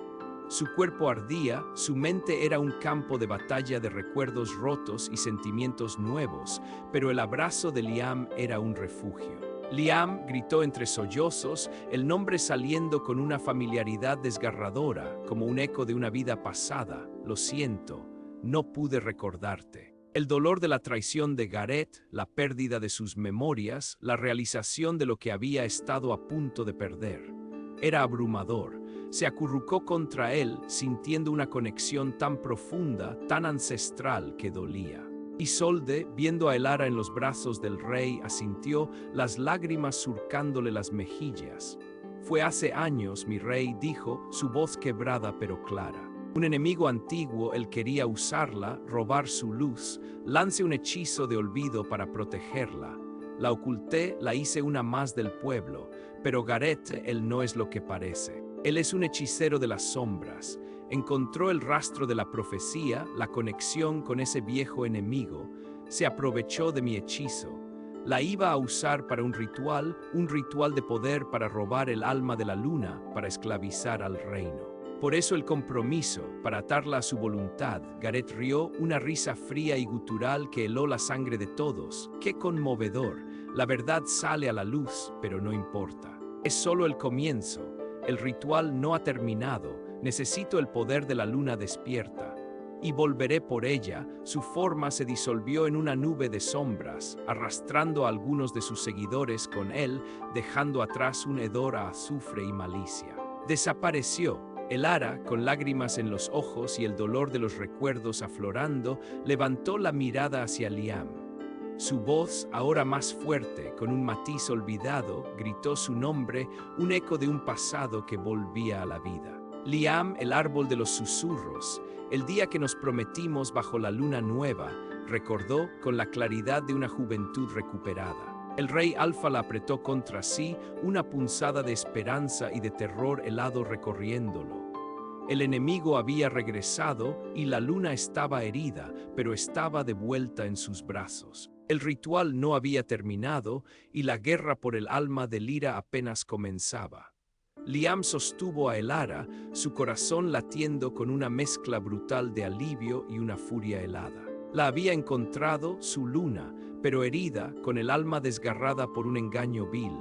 A: Su cuerpo ardía, su mente era un campo de batalla de recuerdos rotos y sentimientos nuevos, pero el abrazo de Liam era un refugio. «Liam», gritó entre sollozos, el nombre saliendo con una familiaridad desgarradora, como un eco de una vida pasada. «Lo siento, no pude recordarte». El dolor de la traición de Gareth, la pérdida de sus memorias, la realización de lo que había estado a punto de perder. Era abrumador. Se acurrucó contra él, sintiendo una conexión tan profunda, tan ancestral que dolía. Isolde, viendo a Elara en los brazos del rey, asintió, las lágrimas surcándole las mejillas. «Fue hace años, mi rey», dijo, su voz quebrada pero clara. «Un enemigo antiguo, él quería usarla, robar su luz. Lance un hechizo de olvido para protegerla. La oculté, la hice una más del pueblo, pero Gareth, él no es lo que parece. Él es un hechicero de las sombras. Encontró el rastro de la profecía, la conexión con ese viejo enemigo. Se aprovechó de mi hechizo. La iba a usar para un ritual de poder para robar el alma de la luna, para esclavizar al reino. Por eso el compromiso, para atarla a su voluntad». Gareth rió, una risa fría y gutural que heló la sangre de todos. ¡Qué conmovedor! La verdad sale a la luz, pero no importa. Es solo el comienzo. El ritual no ha terminado. Necesito el poder de la luna despierta. Y volveré por ella. Su forma se disolvió en una nube de sombras, arrastrando a algunos de sus seguidores con él, dejando atrás un hedor a azufre y malicia. Desapareció. Elara, con lágrimas en los ojos y el dolor de los recuerdos aflorando, levantó la mirada hacia Liam. Su voz, ahora más fuerte, con un matiz olvidado, gritó su nombre, un eco de un pasado que volvía a la vida. «Liam, el árbol de los susurros, el día que nos prometimos bajo la luna nueva», recordó con la claridad de una juventud recuperada. El rey Alfa la apretó contra sí, una punzada de esperanza y de terror helado recorriéndolo. El enemigo había regresado y la luna estaba herida, pero estaba de vuelta en sus brazos. El ritual no había terminado y la guerra por el alma de Lyra apenas comenzaba. Liam sostuvo a Elara, su corazón latiendo con una mezcla brutal de alivio y una furia helada. La había encontrado, su luna, pero herida, con el alma desgarrada por un engaño vil.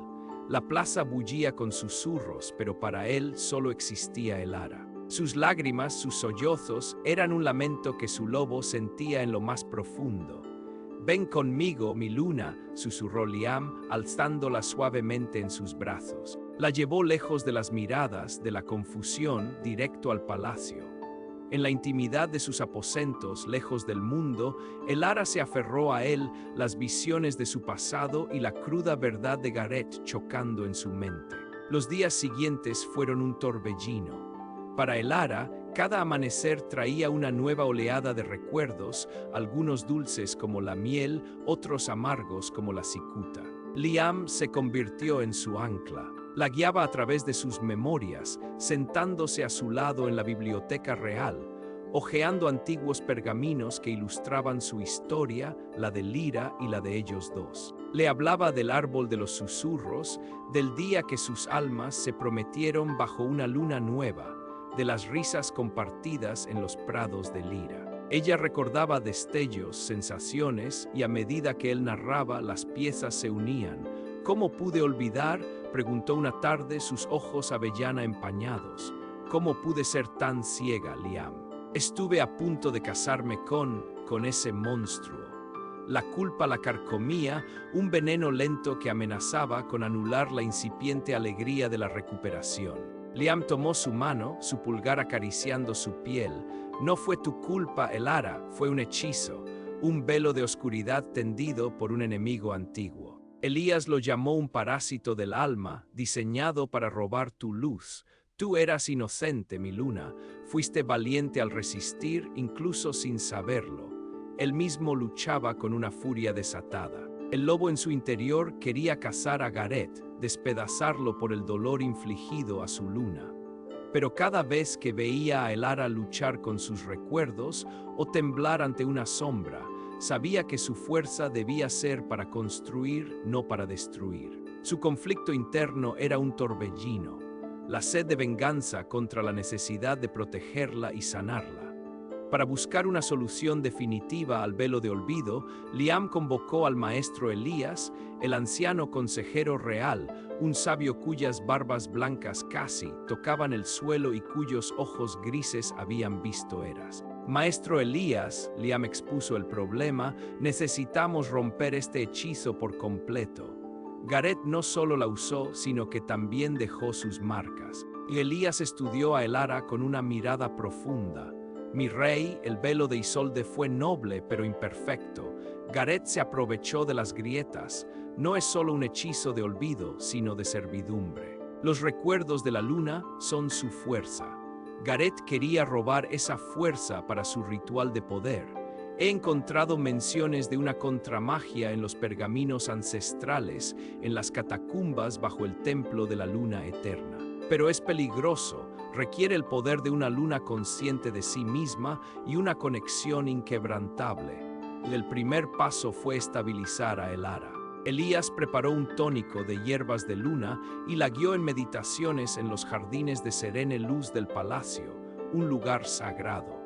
A: La plaza bullía con susurros, pero para él solo existía Elara. Sus lágrimas, sus sollozos, eran un lamento que su lobo sentía en lo más profundo. «Ven conmigo, mi luna», susurró Liam, alzándola suavemente en sus brazos. La llevó lejos de las miradas, de la confusión, directo al palacio. En la intimidad de sus aposentos, lejos del mundo, Elara se aferró a él, las visiones de su pasado y la cruda verdad de Gareth chocando en su mente. Los días siguientes fueron un torbellino. Para Elara, cada amanecer traía una nueva oleada de recuerdos, algunos dulces como la miel, otros amargos como la cicuta. Liam se convirtió en su ancla. La guiaba a través de sus memorias, sentándose a su lado en la biblioteca real, hojeando antiguos pergaminos que ilustraban su historia, la de Lyra y la de ellos dos. Le hablaba del árbol de los susurros, del día que sus almas se prometieron bajo una luna nueva, de las risas compartidas en los prados de Lyra. Ella recordaba destellos, sensaciones, y a medida que él narraba, las piezas se unían. «¿Cómo pude olvidar?», preguntó una tarde, sus ojos avellana empañados. «¿Cómo pude ser tan ciega, Liam? Estuve a punto de casarme con ese monstruo». La culpa la carcomía, un veneno lento que amenazaba con anular la incipiente alegría de la recuperación. Liam tomó su mano, su pulgar acariciando su piel. «No fue tu culpa, Elara, fue un hechizo, un velo de oscuridad tendido por un enemigo antiguo. Elías lo llamó un parásito del alma, diseñado para robar tu luz. Tú eras inocente, mi luna, fuiste valiente al resistir, incluso sin saberlo». Él mismo luchaba con una furia desatada. El lobo en su interior quería cazar a Gareth, despedazarlo por el dolor infligido a su luna. Pero cada vez que veía a Elara luchar con sus recuerdos o temblar ante una sombra, sabía que su fuerza debía ser para construir, no para destruir. Su conflicto interno era un torbellino, la sed de venganza contra la necesidad de protegerla y sanarla. Para buscar una solución definitiva al velo de olvido, Liam convocó al maestro Elías, el anciano consejero real, un sabio cuyas barbas blancas casi tocaban el suelo y cuyos ojos grises habían visto eras. «Maestro Elías», Liam expuso el problema, «necesitamos romper este hechizo por completo. Gareth no solo la usó, sino que también dejó sus marcas. Y Elías estudió a Elara con una mirada profunda. Mi rey, el velo de Isolde fue noble pero imperfecto. Gareth se aprovechó de las grietas. No es solo un hechizo de olvido, sino de servidumbre. Los recuerdos de la luna son su fuerza. Gareth quería robar esa fuerza para su ritual de poder. He encontrado menciones de una contramagia en los pergaminos ancestrales, en las catacumbas bajo el templo de la luna eterna. Pero es peligroso, requiere el poder de una luna consciente de sí misma y una conexión inquebrantable. El primer paso fue estabilizar a Elara. Elías preparó un tónico de hierbas de luna y la guió en meditaciones en los jardines de serena luz del palacio, un lugar sagrado.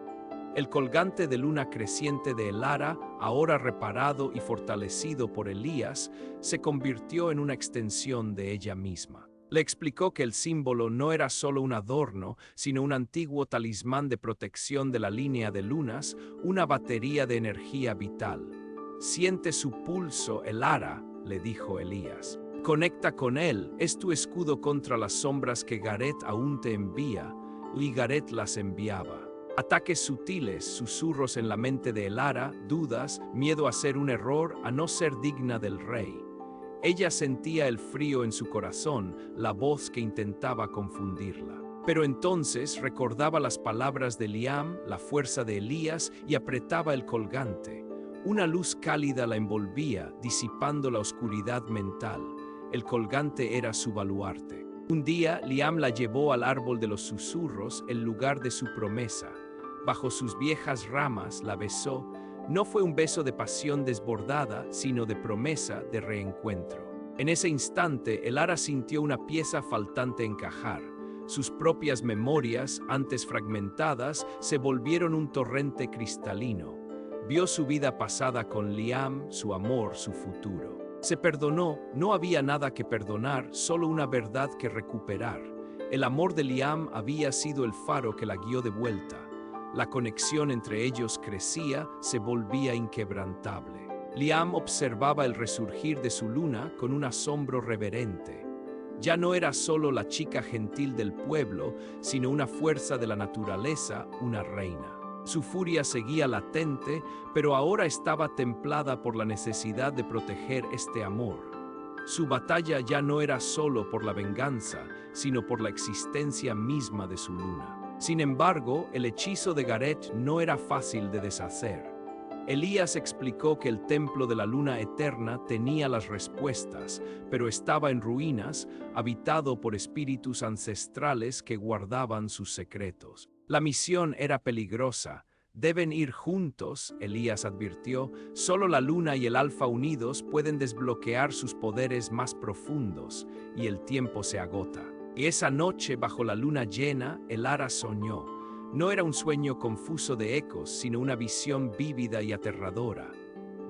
A: El colgante de luna creciente de Elara, ahora reparado y fortalecido por Elías, se convirtió en una extensión de ella misma. Le explicó que el símbolo no era solo un adorno, sino un antiguo talismán de protección de la línea de lunas, una batería de energía vital. Siente su pulso, Elara, le dijo Elías. Conecta con él, es tu escudo contra las sombras que Gareth aún te envía, y Gareth las enviaba. Ataques sutiles, susurros en la mente de Elara, dudas, miedo a hacer un error, a no ser digna del rey. Ella sentía el frío en su corazón, la voz que intentaba confundirla. Pero entonces recordaba las palabras de Liam, la fuerza de Elías, y apretaba el colgante. Una luz cálida la envolvía, disipando la oscuridad mental. El colgante era su baluarte. Un día, Liam la llevó al árbol de los susurros, el lugar de su promesa. Bajo sus viejas ramas la besó. No fue un beso de pasión desbordada, sino de promesa de reencuentro. En ese instante, Elara sintió una pieza faltante encajar. Sus propias memorias, antes fragmentadas, se volvieron un torrente cristalino. Vio su vida pasada con Liam, su amor, su futuro. Se perdonó, no había nada que perdonar, solo una verdad que recuperar. El amor de Liam había sido el faro que la guió de vuelta. La conexión entre ellos crecía, se volvía inquebrantable. Liam observaba el resurgir de su luna con un asombro reverente. Ya no era solo la chica gentil del pueblo, sino una fuerza de la naturaleza, una reina. Su furia seguía latente, pero ahora estaba templada por la necesidad de proteger este amor. Su batalla ya no era solo por la venganza, sino por la existencia misma de su luna. Sin embargo, el hechizo de Gareth no era fácil de deshacer. Elías explicó que el templo de la luna eterna tenía las respuestas, pero estaba en ruinas, habitado por espíritus ancestrales que guardaban sus secretos. La misión era peligrosa. Deben ir juntos, Elías advirtió. Solo la luna y el alfa unidos pueden desbloquear sus poderes más profundos, y el tiempo se agota. Y esa noche, bajo la luna llena, Elara soñó. No era un sueño confuso de ecos, sino una visión vívida y aterradora.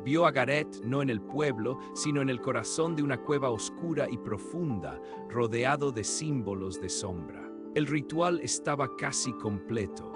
A: Vio a Gareth no en el pueblo, sino en el corazón de una cueva oscura y profunda, rodeado de símbolos de sombra. El ritual estaba casi completo.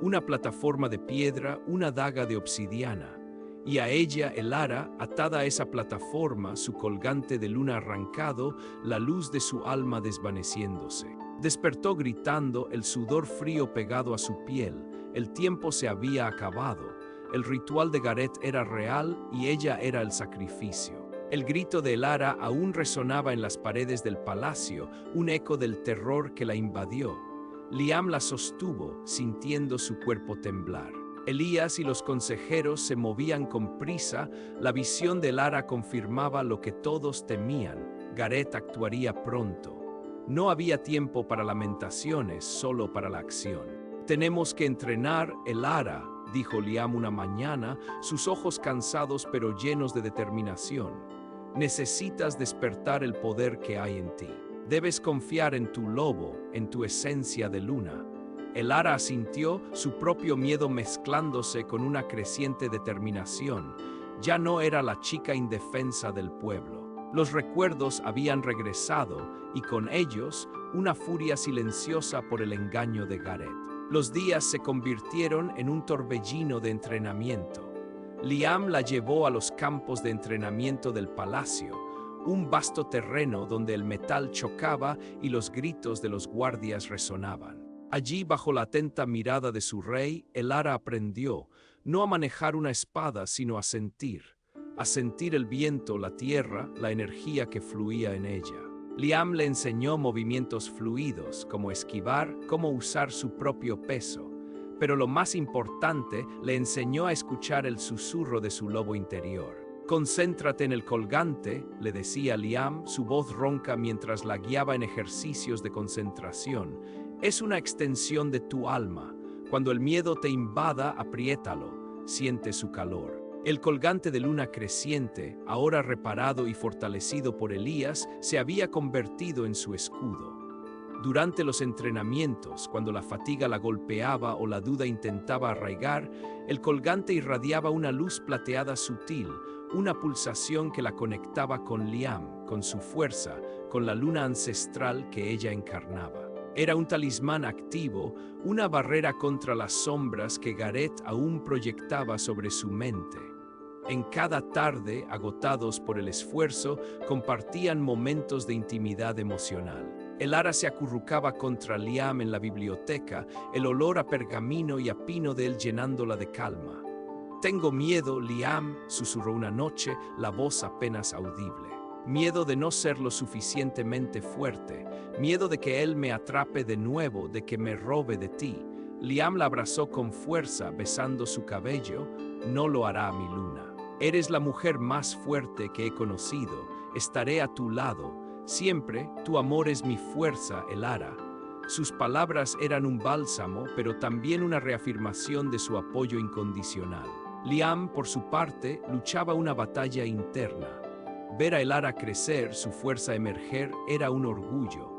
A: Una plataforma de piedra, una daga de obsidiana. Y a ella, Elara, atada a esa plataforma, su colgante de luna arrancado, la luz de su alma desvaneciéndose. Despertó gritando, el sudor frío pegado a su piel. El tiempo se había acabado. El ritual de Gareth era real y ella era el sacrificio. El grito de Elara aún resonaba en las paredes del palacio, un eco del terror que la invadió. Liam la sostuvo, sintiendo su cuerpo temblar. Elías y los consejeros se movían con prisa. La visión de Elara confirmaba lo que todos temían. Gareth actuaría pronto. No había tiempo para lamentaciones, solo para la acción. Tenemos que entrenar, Elara, dijo Liam una mañana, sus ojos cansados pero llenos de determinación. Necesitas despertar el poder que hay en ti. Debes confiar en tu lobo, en tu esencia de luna. Elara asintió, su propio miedo mezclándose con una creciente determinación. Ya no era la chica indefensa del pueblo. Los recuerdos habían regresado y con ellos una furia silenciosa por el engaño de Gareth. Los días se convirtieron en un torbellino de entrenamiento. Liam la llevó a los campos de entrenamiento del palacio, un vasto terreno donde el metal chocaba y los gritos de los guardias resonaban. Allí, bajo la atenta mirada de su rey, Elara aprendió no a manejar una espada, sino a sentir el viento, la tierra, la energía que fluía en ella. Liam le enseñó movimientos fluidos, como esquivar, cómo usar su propio peso. Pero lo más importante, le enseñó a escuchar el susurro de su lobo interior. «Concéntrate en el colgante», le decía Liam, su voz ronca mientras la guiaba en ejercicios de concentración. «Es una extensión de tu alma. Cuando el miedo te invada, apriétalo. Siente su calor». El colgante de luna creciente, ahora reparado y fortalecido por Elías, se había convertido en su escudo. Durante los entrenamientos, cuando la fatiga la golpeaba o la duda intentaba arraigar, el colgante irradiaba una luz plateada sutil, una pulsación que la conectaba con Liam, con su fuerza, con la luna ancestral que ella encarnaba. Era un talismán activo, una barrera contra las sombras que Gareth aún proyectaba sobre su mente. En cada tarde, agotados por el esfuerzo, compartían momentos de intimidad emocional. Elara se acurrucaba contra Liam en la biblioteca, el olor a pergamino y a pino de él llenándola de calma. «Tengo miedo, Liam», susurró una noche, la voz apenas audible. «Miedo de no ser lo suficientemente fuerte, miedo de que él me atrape de nuevo, de que me robe de ti». Liam la abrazó con fuerza, besando su cabello. «No lo hará, mi luna. Eres la mujer más fuerte que he conocido. Estaré a tu lado. Siempre, tu amor es mi fuerza, Elara». Sus palabras eran un bálsamo, pero también una reafirmación de su apoyo incondicional. Liam, por su parte, luchaba una batalla interna. Ver a Elara crecer, su fuerza emerger, era un orgullo.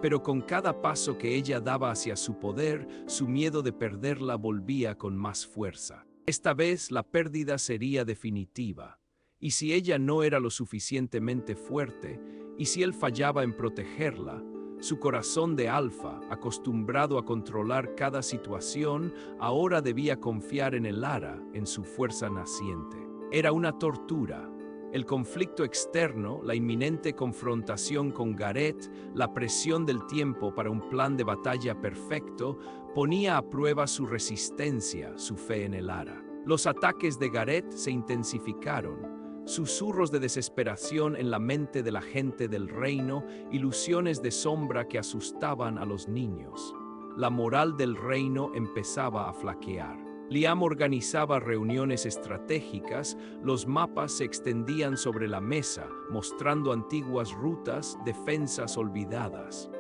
A: Pero con cada paso que ella daba hacia su poder, su miedo de perderla volvía con más fuerza. Esta vez la pérdida sería definitiva. Y si ella no era lo suficientemente fuerte, y si él fallaba en protegerla, su corazón de alfa, acostumbrado a controlar cada situación, ahora debía confiar en Elara, en su fuerza naciente. Era una tortura. El conflicto externo, la inminente confrontación con Gareth, la presión del tiempo para un plan de batalla perfecto, ponía a prueba su resistencia, su fe en Elara. Los ataques de Gareth se intensificaron. Susurros de desesperación en la mente de la gente del reino, ilusiones de sombra que asustaban a los niños. La moral del reino empezaba a flaquear. Liam organizaba reuniones estratégicas, los mapas se extendían sobre la mesa, mostrando antiguas rutas, defensas olvidadas.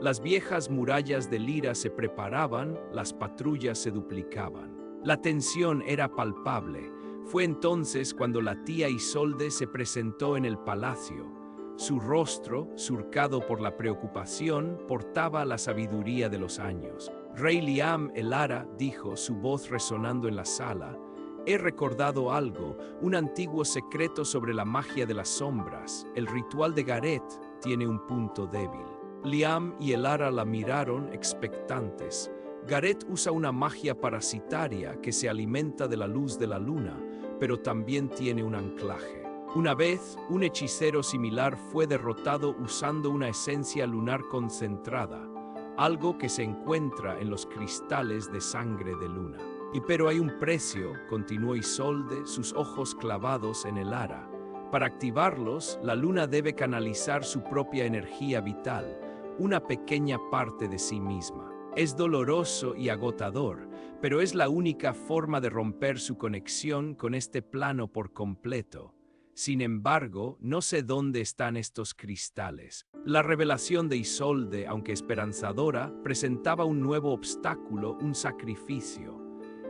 A: Las viejas murallas de Lira se preparaban, las patrullas se duplicaban. La tensión era palpable. Fue entonces cuando la tía Isolde se presentó en el palacio. Su rostro, surcado por la preocupación, portaba la sabiduría de los años. «Rey Liam», Elara dijo, su voz resonando en la sala, «he recordado algo, un antiguo secreto sobre la magia de las sombras. El ritual de Gareth tiene un punto débil». Liam y Elara la miraron expectantes. Gareth usa una magia parasitaria que se alimenta de la luz de la luna, pero también tiene un anclaje. Una vez, un hechicero similar fue derrotado usando una esencia lunar concentrada, algo que se encuentra en los cristales de sangre de luna. Pero hay un precio, continuó Isolde, sus ojos clavados en Elara. Para activarlos, la luna debe canalizar su propia energía vital, una pequeña parte de sí misma. Es doloroso y agotador, pero es la única forma de romper su conexión con este plano por completo. Sin embargo, no sé dónde están estos cristales. La revelación de Isolde, aunque esperanzadora, presentaba un nuevo obstáculo, un sacrificio.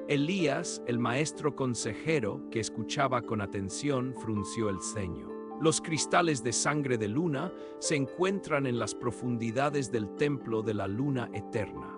A: Elías, el maestro consejero, que escuchaba con atención, frunció el ceño. Los cristales de sangre de luna se encuentran en las profundidades del templo de la luna eterna.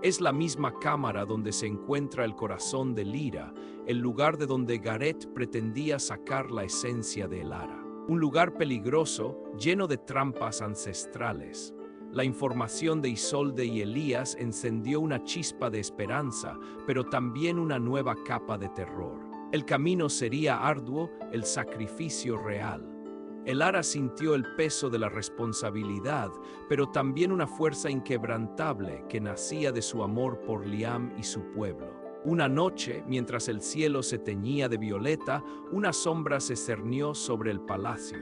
A: Es la misma cámara donde se encuentra el corazón de Lira, el lugar de donde Gareth pretendía sacar la esencia de Elara. Un lugar peligroso, lleno de trampas ancestrales. La información de Isolde y Elías encendió una chispa de esperanza, pero también una nueva capa de terror. El camino sería arduo, el sacrificio real. Elara sintió el peso de la responsabilidad, pero también una fuerza inquebrantable que nacía de su amor por Liam y su pueblo. Una noche, mientras el cielo se teñía de violeta, una sombra se cernió sobre el palacio.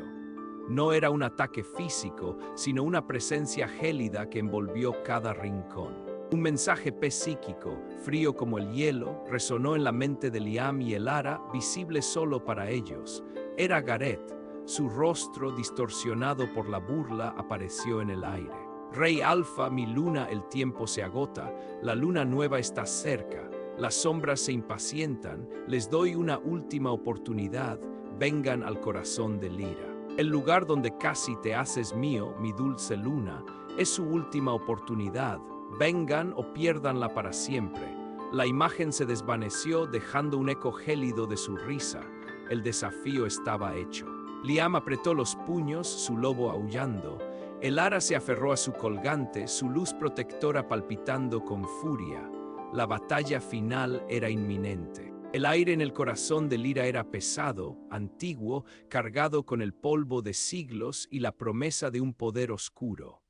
A: No era un ataque físico, sino una presencia gélida que envolvió cada rincón. Un mensaje psíquico, frío como el hielo, resonó en la mente de Liam y Elara, visible solo para ellos. Era Gareth. Su rostro, distorsionado por la burla, apareció en el aire. Rey Alfa, mi luna, el tiempo se agota, la luna nueva está cerca, las sombras se impacientan, les doy una última oportunidad, vengan al corazón de Lyra. El lugar donde casi te haces mío, mi dulce luna, es su última oportunidad, vengan o piérdanla para siempre. La imagen se desvaneció dejando un eco gélido de su risa, el desafío estaba hecho. Liam apretó los puños, su lobo aullando. Elara se aferró a su colgante, su luz protectora palpitando con furia. La batalla final era inminente. El aire en el corazón de Lyra era pesado, antiguo, cargado con el polvo de siglos y la promesa de un poder oscuro.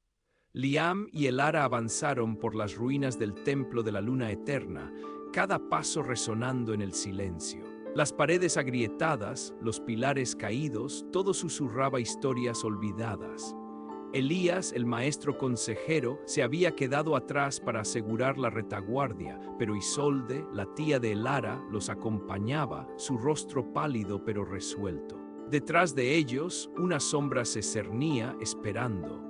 A: Liam y Elara avanzaron por las ruinas del templo de la luna eterna, cada paso resonando en el silencio. Las paredes agrietadas, los pilares caídos, todo susurraba historias olvidadas. Elías, el maestro consejero, se había quedado atrás para asegurar la retaguardia, pero Isolde, la tía de Elara, los acompañaba, su rostro pálido pero resuelto. Detrás de ellos, una sombra se cernía, esperando.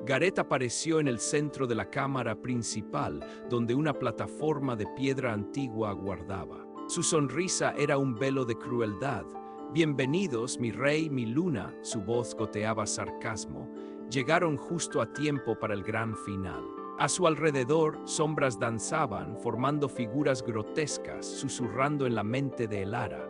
A: Gareth apareció en el centro de la cámara principal, donde una plataforma de piedra antigua aguardaba. Su sonrisa era un velo de crueldad. «Bienvenidos, mi rey, mi luna», su voz goteaba sarcasmo. Llegaron justo a tiempo para el gran final. A su alrededor, sombras danzaban, formando figuras grotescas, susurrando en la mente de Elara.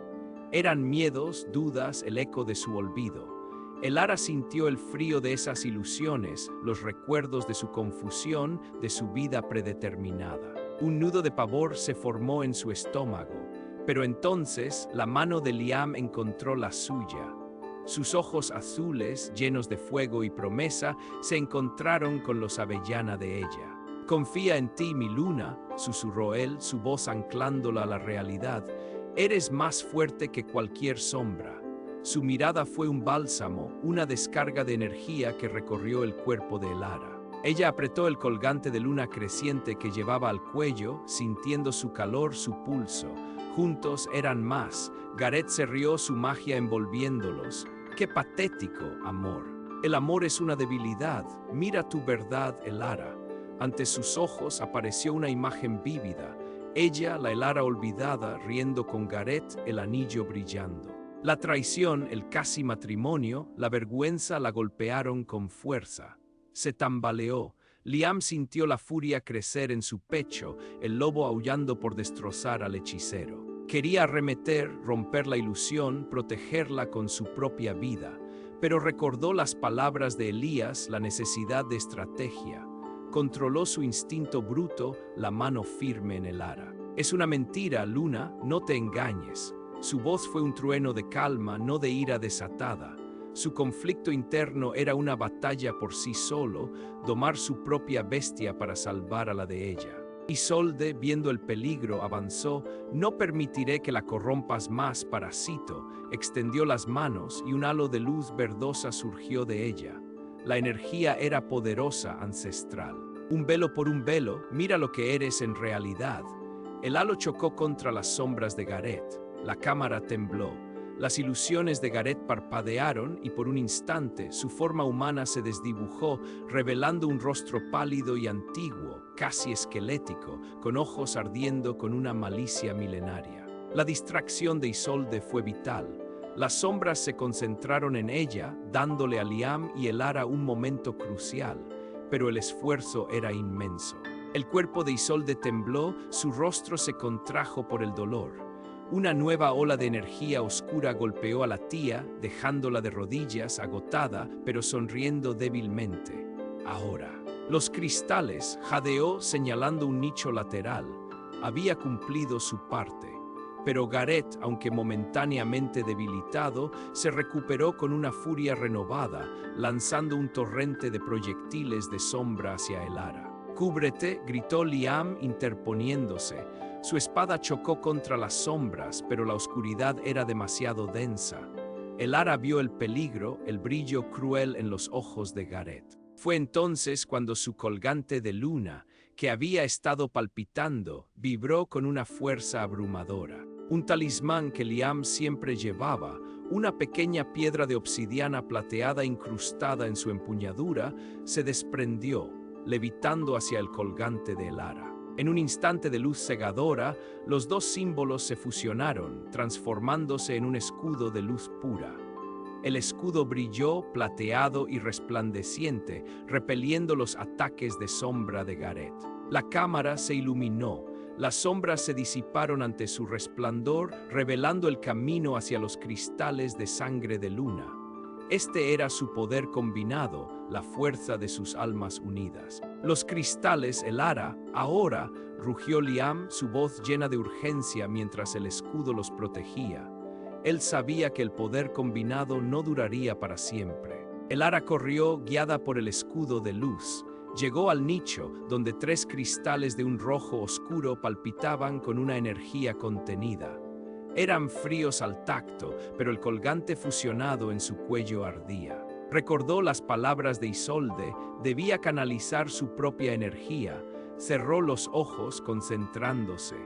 A: Eran miedos, dudas, el eco de su olvido. Elara sintió el frío de esas ilusiones, los recuerdos de su confusión, de su vida predeterminada. Un nudo de pavor se formó en su estómago, pero entonces la mano de Liam encontró la suya. Sus ojos azules, llenos de fuego y promesa, se encontraron con los avellana de ella. «Confía en ti, mi luna», susurró él, su voz anclándola a la realidad. «Eres más fuerte que cualquier sombra». Su mirada fue un bálsamo, una descarga de energía que recorrió el cuerpo de Elara. Ella apretó el colgante de luna creciente que llevaba al cuello, sintiendo su calor, su pulso. Juntos eran más. Gareth se rió, su magia envolviéndolos. ¡Qué patético, amor! El amor es una debilidad. Mira tu verdad, Elara. Ante sus ojos apareció una imagen vívida. Ella, la Elara olvidada, riendo con Gareth, el anillo brillando. La traición, el casi matrimonio, la vergüenza la golpearon con fuerza. Se tambaleó. Liam sintió la furia crecer en su pecho, el lobo aullando por destrozar al hechicero. Quería arremeter, romper la ilusión, protegerla con su propia vida, pero recordó las palabras de Elías, la necesidad de estrategia. Controló su instinto bruto, la mano firme en Elara. «Es una mentira, Luna, no te engañes». Su voz fue un trueno de calma, no de ira desatada. Su conflicto interno era una batalla por sí solo, domar su propia bestia para salvar a la de ella. Isolde, viendo el peligro, avanzó. «No permitiré que la corrompas más, parásito». Extendió las manos y un halo de luz verdosa surgió de ella. La energía era poderosa, ancestral. «Un velo por un velo, mira lo que eres en realidad». El halo chocó contra las sombras de Gareth. La cámara tembló. Las ilusiones de Gareth parpadearon y por un instante su forma humana se desdibujó, revelando un rostro pálido y antiguo, casi esquelético, con ojos ardiendo con una malicia milenaria. La distracción de Isolde fue vital. Las sombras se concentraron en ella, dándole a Liam y Elara un momento crucial, pero el esfuerzo era inmenso. El cuerpo de Isolde tembló, su rostro se contrajo por el dolor. Una nueva ola de energía oscura golpeó a la tía, dejándola de rodillas, agotada, pero sonriendo débilmente. Ahora. Los cristales, jadeó señalando un nicho lateral. Había cumplido su parte. pero Gareth, aunque momentáneamente debilitado, se recuperó con una furia renovada, lanzando un torrente de proyectiles de sombra hacia Elara. «¡Cúbrete!», gritó Liam interponiéndose. Su espada chocó contra las sombras, pero la oscuridad era demasiado densa. Elara vio el peligro, el brillo cruel en los ojos de Gareth. Fue entonces cuando su colgante de luna, que había estado palpitando, vibró con una fuerza abrumadora. Un talismán que Liam siempre llevaba, una pequeña piedra de obsidiana plateada incrustada en su empuñadura, se desprendió, levitando hacia el colgante de Elara. En un instante de luz cegadora, los dos símbolos se fusionaron, transformándose en un escudo de luz pura. El escudo brilló, plateado y resplandeciente, repeliendo los ataques de sombra de Gareth. La cámara se iluminó, las sombras se disiparon ante su resplandor, revelando el camino hacia los cristales de sangre de luna. Este era su poder combinado, la fuerza de sus almas unidas. «Los cristales, Elara, ahora», rugió Liam, su voz llena de urgencia mientras el escudo los protegía. Él sabía que el poder combinado no duraría para siempre. Elara corrió, guiada por el escudo de luz. Llegó al nicho, donde 3 cristales de un rojo oscuro palpitaban con una energía contenida. Eran fríos al tacto, pero el colgante fusionado en su cuello ardía. Recordó las palabras de Isolde, debía canalizar su propia energía. Cerró los ojos, concentrándose.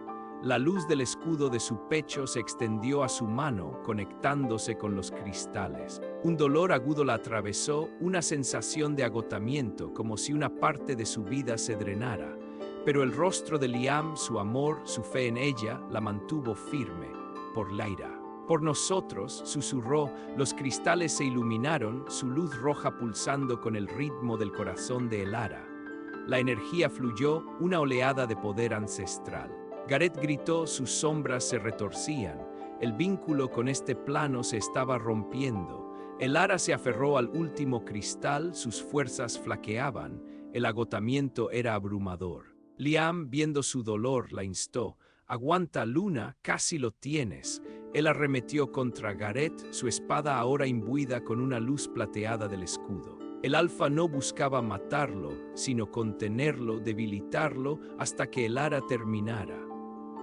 A: La luz del escudo de su pecho se extendió a su mano, conectándose con los cristales. Un dolor agudo la atravesó, una sensación de agotamiento, como si una parte de su vida se drenara. Pero el rostro de Liam, su amor, su fe en ella, la mantuvo firme. «Por Lyra. Por nosotros», susurró, los cristales se iluminaron, su luz roja pulsando con el ritmo del corazón de Elara. La energía fluyó, una oleada de poder ancestral. Gareth gritó, sus sombras se retorcían. El vínculo con este plano se estaba rompiendo. Elara se aferró al último cristal, sus fuerzas flaqueaban. El agotamiento era abrumador. Liam, viendo su dolor, la instó. «Aguanta, Luna, casi lo tienes». Él arremetió contra Gareth, su espada ahora imbuida con una luz plateada del escudo. El alfa no buscaba matarlo, sino contenerlo, debilitarlo, hasta que Elara terminara.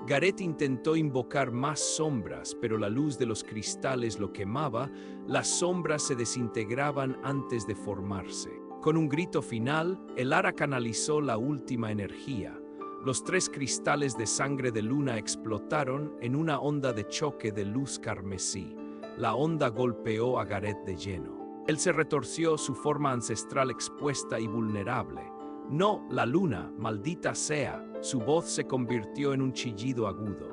A: Gareth intentó invocar más sombras, pero la luz de los cristales lo quemaba, las sombras se desintegraban antes de formarse. Con un grito final, Elara canalizó la última energía. Los 3 cristales de sangre de luna explotaron en una onda de choque de luz carmesí. La onda golpeó a Gareth de lleno. Él se retorció, su forma ancestral expuesta y vulnerable. «No, la luna, maldita sea», su voz se convirtió en un chillido agudo.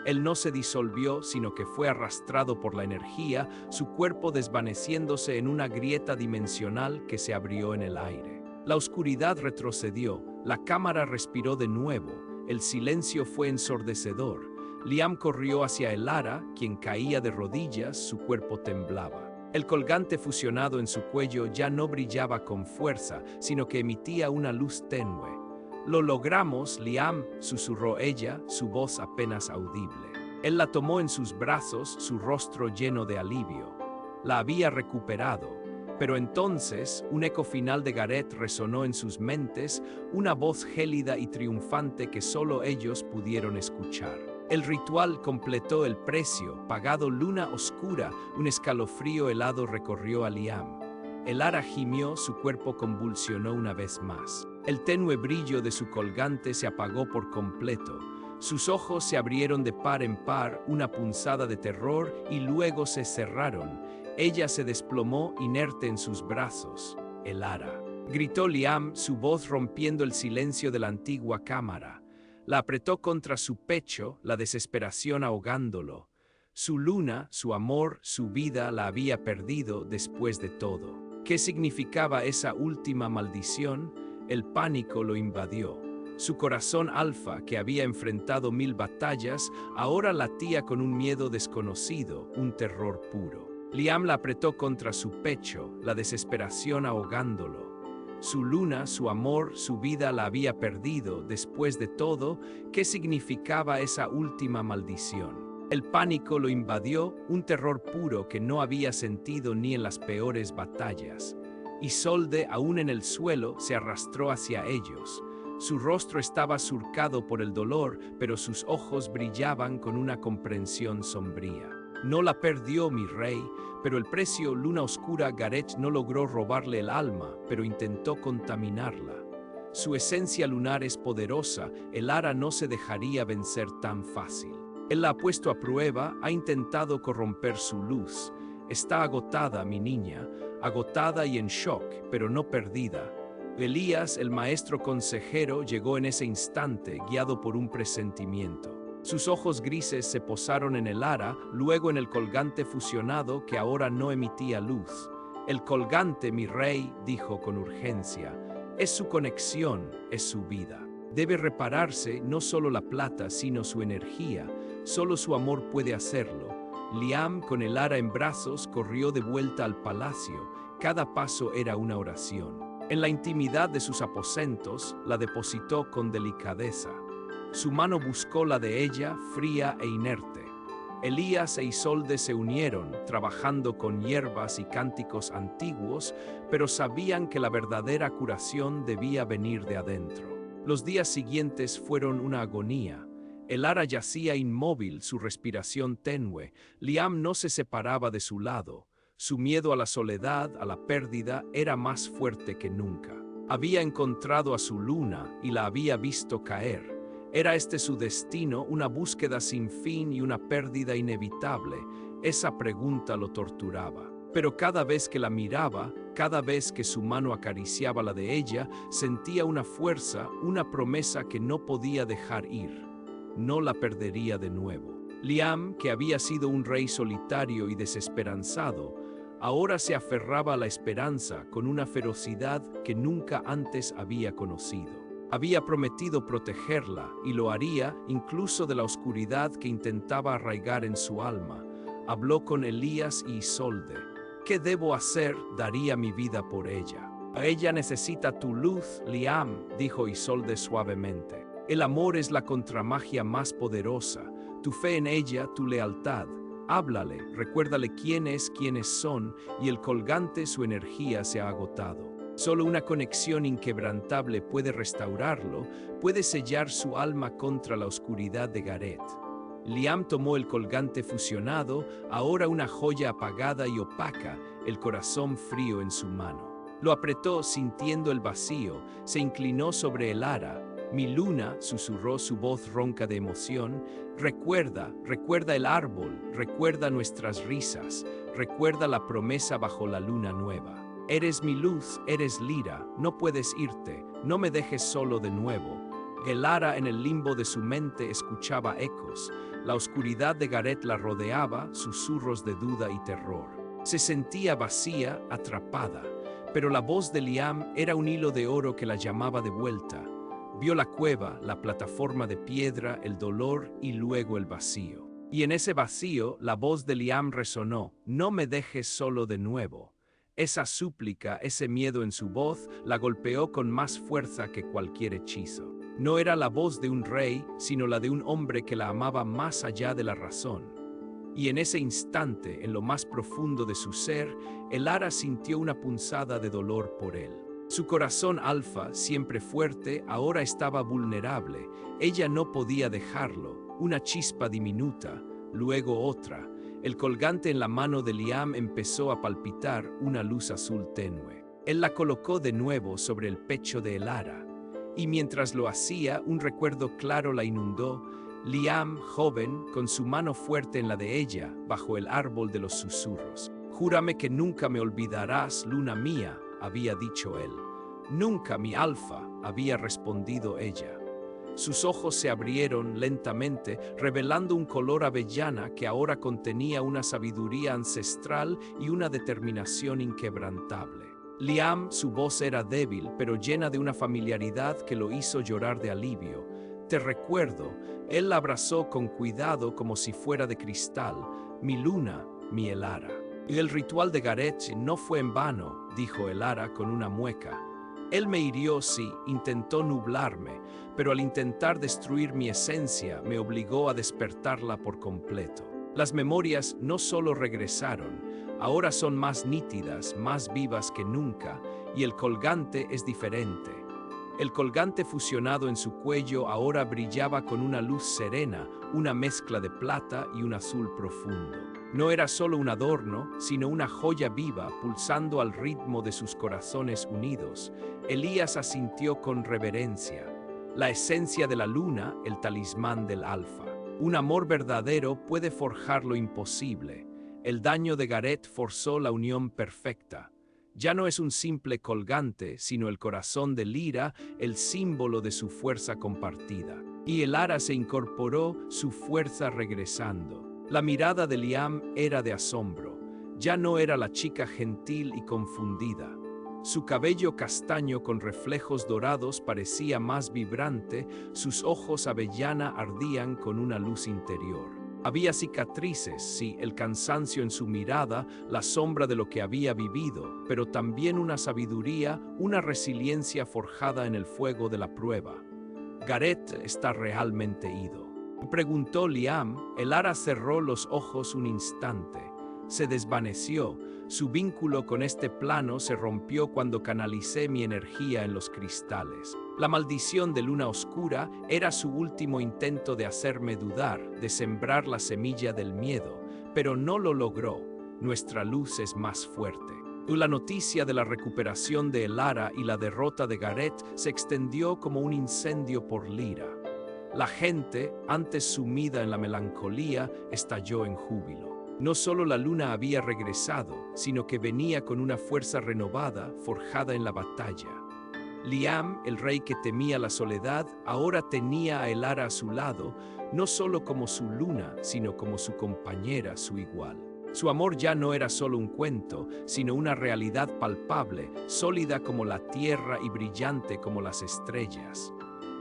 A: Él no se disolvió, sino que fue arrastrado por la energía, su cuerpo desvaneciéndose en una grieta dimensional que se abrió en el aire. La oscuridad retrocedió, la cámara respiró de nuevo, el silencio fue ensordecedor. Liam corrió hacia Elara, quien caía de rodillas, su cuerpo temblaba. El colgante fusionado en su cuello ya no brillaba con fuerza, sino que emitía una luz tenue. «Lo logramos, Liam», susurró ella, su voz apenas audible. Él la tomó en sus brazos, su rostro lleno de alivio. La había recuperado. Pero entonces, un eco final de Gareth resonó en sus mentes, una voz gélida y triunfante que solo ellos pudieron escuchar. El ritual completó el precio, pagado luna oscura, un escalofrío helado recorrió a Liam. Elara gimió, su cuerpo convulsionó una vez más. El tenue brillo de su colgante se apagó por completo. Sus ojos se abrieron de par en par, una punzada de terror, y luego se cerraron. Ella se desplomó inerte en sus brazos. «Elara», gritó Liam, su voz rompiendo el silencio de la antigua cámara. La apretó contra su pecho, la desesperación ahogándolo. Su luna, su amor, su vida la había perdido después de todo. ¿Qué significaba esa última maldición? El pánico lo invadió. Su corazón alfa, que había enfrentado 1000 batallas, ahora latía con un miedo desconocido, un terror puro. Liam la apretó contra su pecho, la desesperación ahogándolo. Su luna, su amor, su vida la había perdido. Después de todo, ¿qué significaba esa última maldición? El pánico lo invadió, un terror puro que no había sentido ni en las peores batallas. Isolde, aún en el suelo, se arrastró hacia ellos. Su rostro estaba surcado por el dolor, pero sus ojos brillaban con una comprensión sombría. No la perdió, mi rey, pero el precio Luna Oscura. Gareth no logró robarle el alma, pero intentó contaminarla. Su esencia lunar es poderosa, Elara no se dejaría vencer tan fácil. Él la ha puesto a prueba, ha intentado corromper su luz. Está agotada, mi niña, agotada y en shock, pero no perdida. Elías, el maestro consejero, llegó en ese instante, guiado por un presentimiento. Sus ojos grises se posaron en Elara, luego en el colgante fusionado que ahora no emitía luz. El colgante, mi rey, dijo con urgencia, es su conexión, es su vida. Debe repararse no solo la plata, sino su energía. Solo su amor puede hacerlo. Liam, con Elara en brazos, corrió de vuelta al palacio. Cada paso era una oración. En la intimidad de sus aposentos, la depositó con delicadeza. Su mano buscó la de ella, fría e inerte. Elías e Isolde se unieron, trabajando con hierbas y cánticos antiguos, pero sabían que la verdadera curación debía venir de adentro. Los días siguientes fueron una agonía. Elara yacía inmóvil, su respiración tenue. Liam no se separaba de su lado. Su miedo a la soledad, a la pérdida, era más fuerte que nunca. Había encontrado a su luna y la había visto caer. ¿Era este su destino, una búsqueda sin fin y una pérdida inevitable? Esa pregunta lo torturaba. Pero cada vez que la miraba, cada vez que su mano acariciaba la de ella, sentía una fuerza, una promesa que no podía dejar ir. No la perdería de nuevo. Liam, que había sido un rey solitario y desesperanzado, ahora se aferraba a la esperanza con una ferocidad que nunca antes había conocido. Había prometido protegerla y lo haría incluso de la oscuridad que intentaba arraigar en su alma. Habló con Elías y Isolde. ¿Qué debo hacer? Daría mi vida por ella. Ella necesita tu luz, Liam, dijo Isolde suavemente. El amor es la contramagia más poderosa. Tu fe en ella, tu lealtad. Háblale, recuérdale quiénes son, y el colgante, su energía se ha agotado. Solo una conexión inquebrantable puede restaurarlo, puede sellar su alma contra la oscuridad de Gareth. Liam tomó el colgante fusionado, ahora una joya apagada y opaca, el corazón frío en su mano. Lo apretó sintiendo el vacío, se inclinó sobre Elara. Mi luna, susurró su voz ronca de emoción, recuerda el árbol, recuerda nuestras risas, recuerda la promesa bajo la luna nueva. Eres mi luz, eres Lira, no puedes irte, no me dejes solo de nuevo. Elara en el limbo de su mente escuchaba ecos, la oscuridad de Gareth la rodeaba, susurros de duda y terror. Se sentía vacía, atrapada, pero la voz de Liam era un hilo de oro que la llamaba de vuelta. Vio la cueva, la plataforma de piedra, el dolor y luego el vacío. Y en ese vacío la voz de Liam resonó, no me dejes solo de nuevo. Esa súplica, ese miedo en su voz, la golpeó con más fuerza que cualquier hechizo. No era la voz de un rey, sino la de un hombre que la amaba más allá de la razón. Y en ese instante, en lo más profundo de su ser, Elara sintió una punzada de dolor por él. Su corazón alfa, siempre fuerte, ahora estaba vulnerable. Ella no podía dejarlo. Una chispa diminuta, luego otra. El colgante en la mano de Liam empezó a palpitar, una luz azul tenue. Él la colocó de nuevo sobre el pecho de Elara. Y mientras lo hacía, un recuerdo claro la inundó. Liam, joven, con su mano fuerte en la de ella, bajo el árbol de los susurros. Júrame que nunca me olvidarás, luna mía, había dicho él. Nunca, mi alfa, había respondido ella. Sus ojos se abrieron lentamente, revelando un color avellana que ahora contenía una sabiduría ancestral y una determinación inquebrantable. Liam, su voz era débil, pero llena de una familiaridad que lo hizo llorar de alivio. Te recuerdo, él la abrazó con cuidado como si fuera de cristal. Mi luna, mi Elara. Y el ritual de Gareth no fue en vano, dijo Elara con una mueca. Él me hirió, sí, intentó nublarme, pero al intentar destruir mi esencia me obligó a despertarla por completo. Las memorias no solo regresaron, ahora son más nítidas, más vivas que nunca, y el colgante es diferente. El colgante fusionado en su cuello ahora brillaba con una luz serena, una mezcla de plata y un azul profundo. No era solo un adorno, sino una joya viva pulsando al ritmo de sus corazones unidos. Elías asintió con reverencia. La esencia de la luna, el talismán del alfa. Un amor verdadero puede forjar lo imposible. El daño de Gareth forzó la unión perfecta. Ya no es un simple colgante, sino el corazón de Lyra, el símbolo de su fuerza compartida. Y Elara se incorporó, su fuerza regresando. La mirada de Liam era de asombro. Ya no era la chica gentil y confundida. Su cabello castaño con reflejos dorados parecía más vibrante, sus ojos avellana ardían con una luz interior. Había cicatrices, sí, el cansancio en su mirada, la sombra de lo que había vivido, pero también una sabiduría, una resiliencia forjada en el fuego de la prueba. Gareth está realmente ido, preguntó Liam. Elara cerró los ojos un instante. Se desvaneció. Su vínculo con este plano se rompió cuando canalicé mi energía en los cristales. La maldición de luna oscura era su último intento de hacerme dudar, de sembrar la semilla del miedo, pero no lo logró. Nuestra luz es más fuerte. La noticia de la recuperación de Elara y la derrota de Gareth se extendió como un incendio por Lyra. La gente, antes sumida en la melancolía, estalló en júbilo. No solo la luna había regresado, sino que venía con una fuerza renovada, forjada en la batalla. Liam, el rey que temía la soledad, ahora tenía a Elara a su lado, no solo como su luna, sino como su compañera, su igual. Su amor ya no era solo un cuento, sino una realidad palpable, sólida como la tierra y brillante como las estrellas.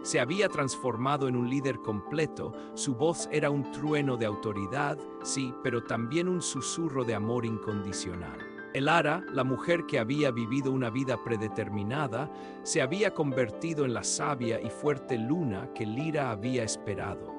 A: Se había transformado en un líder completo, su voz era un trueno de autoridad, sí, pero también un susurro de amor incondicional. Elara, la mujer que había vivido una vida predeterminada, se había convertido en la sabia y fuerte luna que Lyra había esperado.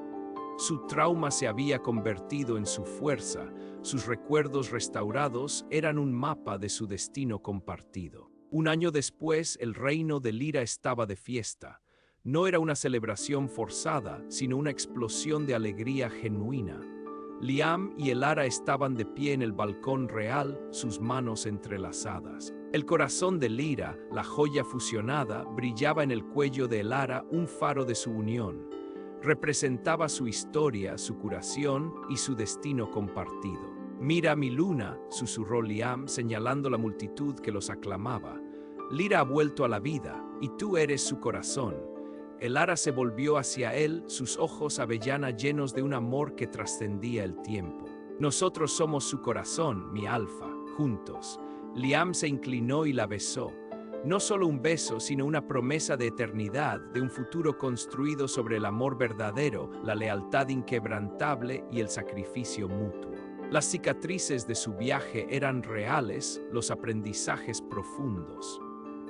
A: Su trauma se había convertido en su fuerza, sus recuerdos restaurados eran un mapa de su destino compartido. Un año después, el reino de Lyra estaba de fiesta. No era una celebración forzada, sino una explosión de alegría genuina. Liam y Elara estaban de pie en el balcón real, sus manos entrelazadas. El corazón de Lyra, la joya fusionada, brillaba en el cuello de Elara, un faro de su unión. Representaba su historia, su curación y su destino compartido. «Mira mi luna», susurró Liam, señalando la multitud que los aclamaba. «Lyra ha vuelto a la vida, y tú eres su corazón». Elara se volvió hacia él, sus ojos avellana llenos de un amor que trascendía el tiempo. «Nosotros somos su corazón, mi alfa, juntos». Liam se inclinó y la besó. No solo un beso, sino una promesa de eternidad, de un futuro construido sobre el amor verdadero, la lealtad inquebrantable y el sacrificio mutuo. Las cicatrices de su viaje eran reales, los aprendizajes profundos.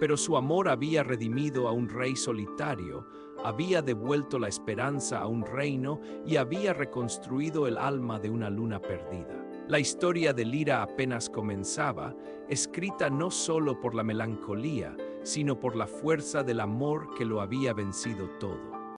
A: Pero su amor había redimido a un rey solitario, había devuelto la esperanza a un reino y había reconstruido el alma de una luna perdida. La historia de Lyra apenas comenzaba, escrita no solo por la melancolía, sino por la fuerza del amor que lo había vencido todo.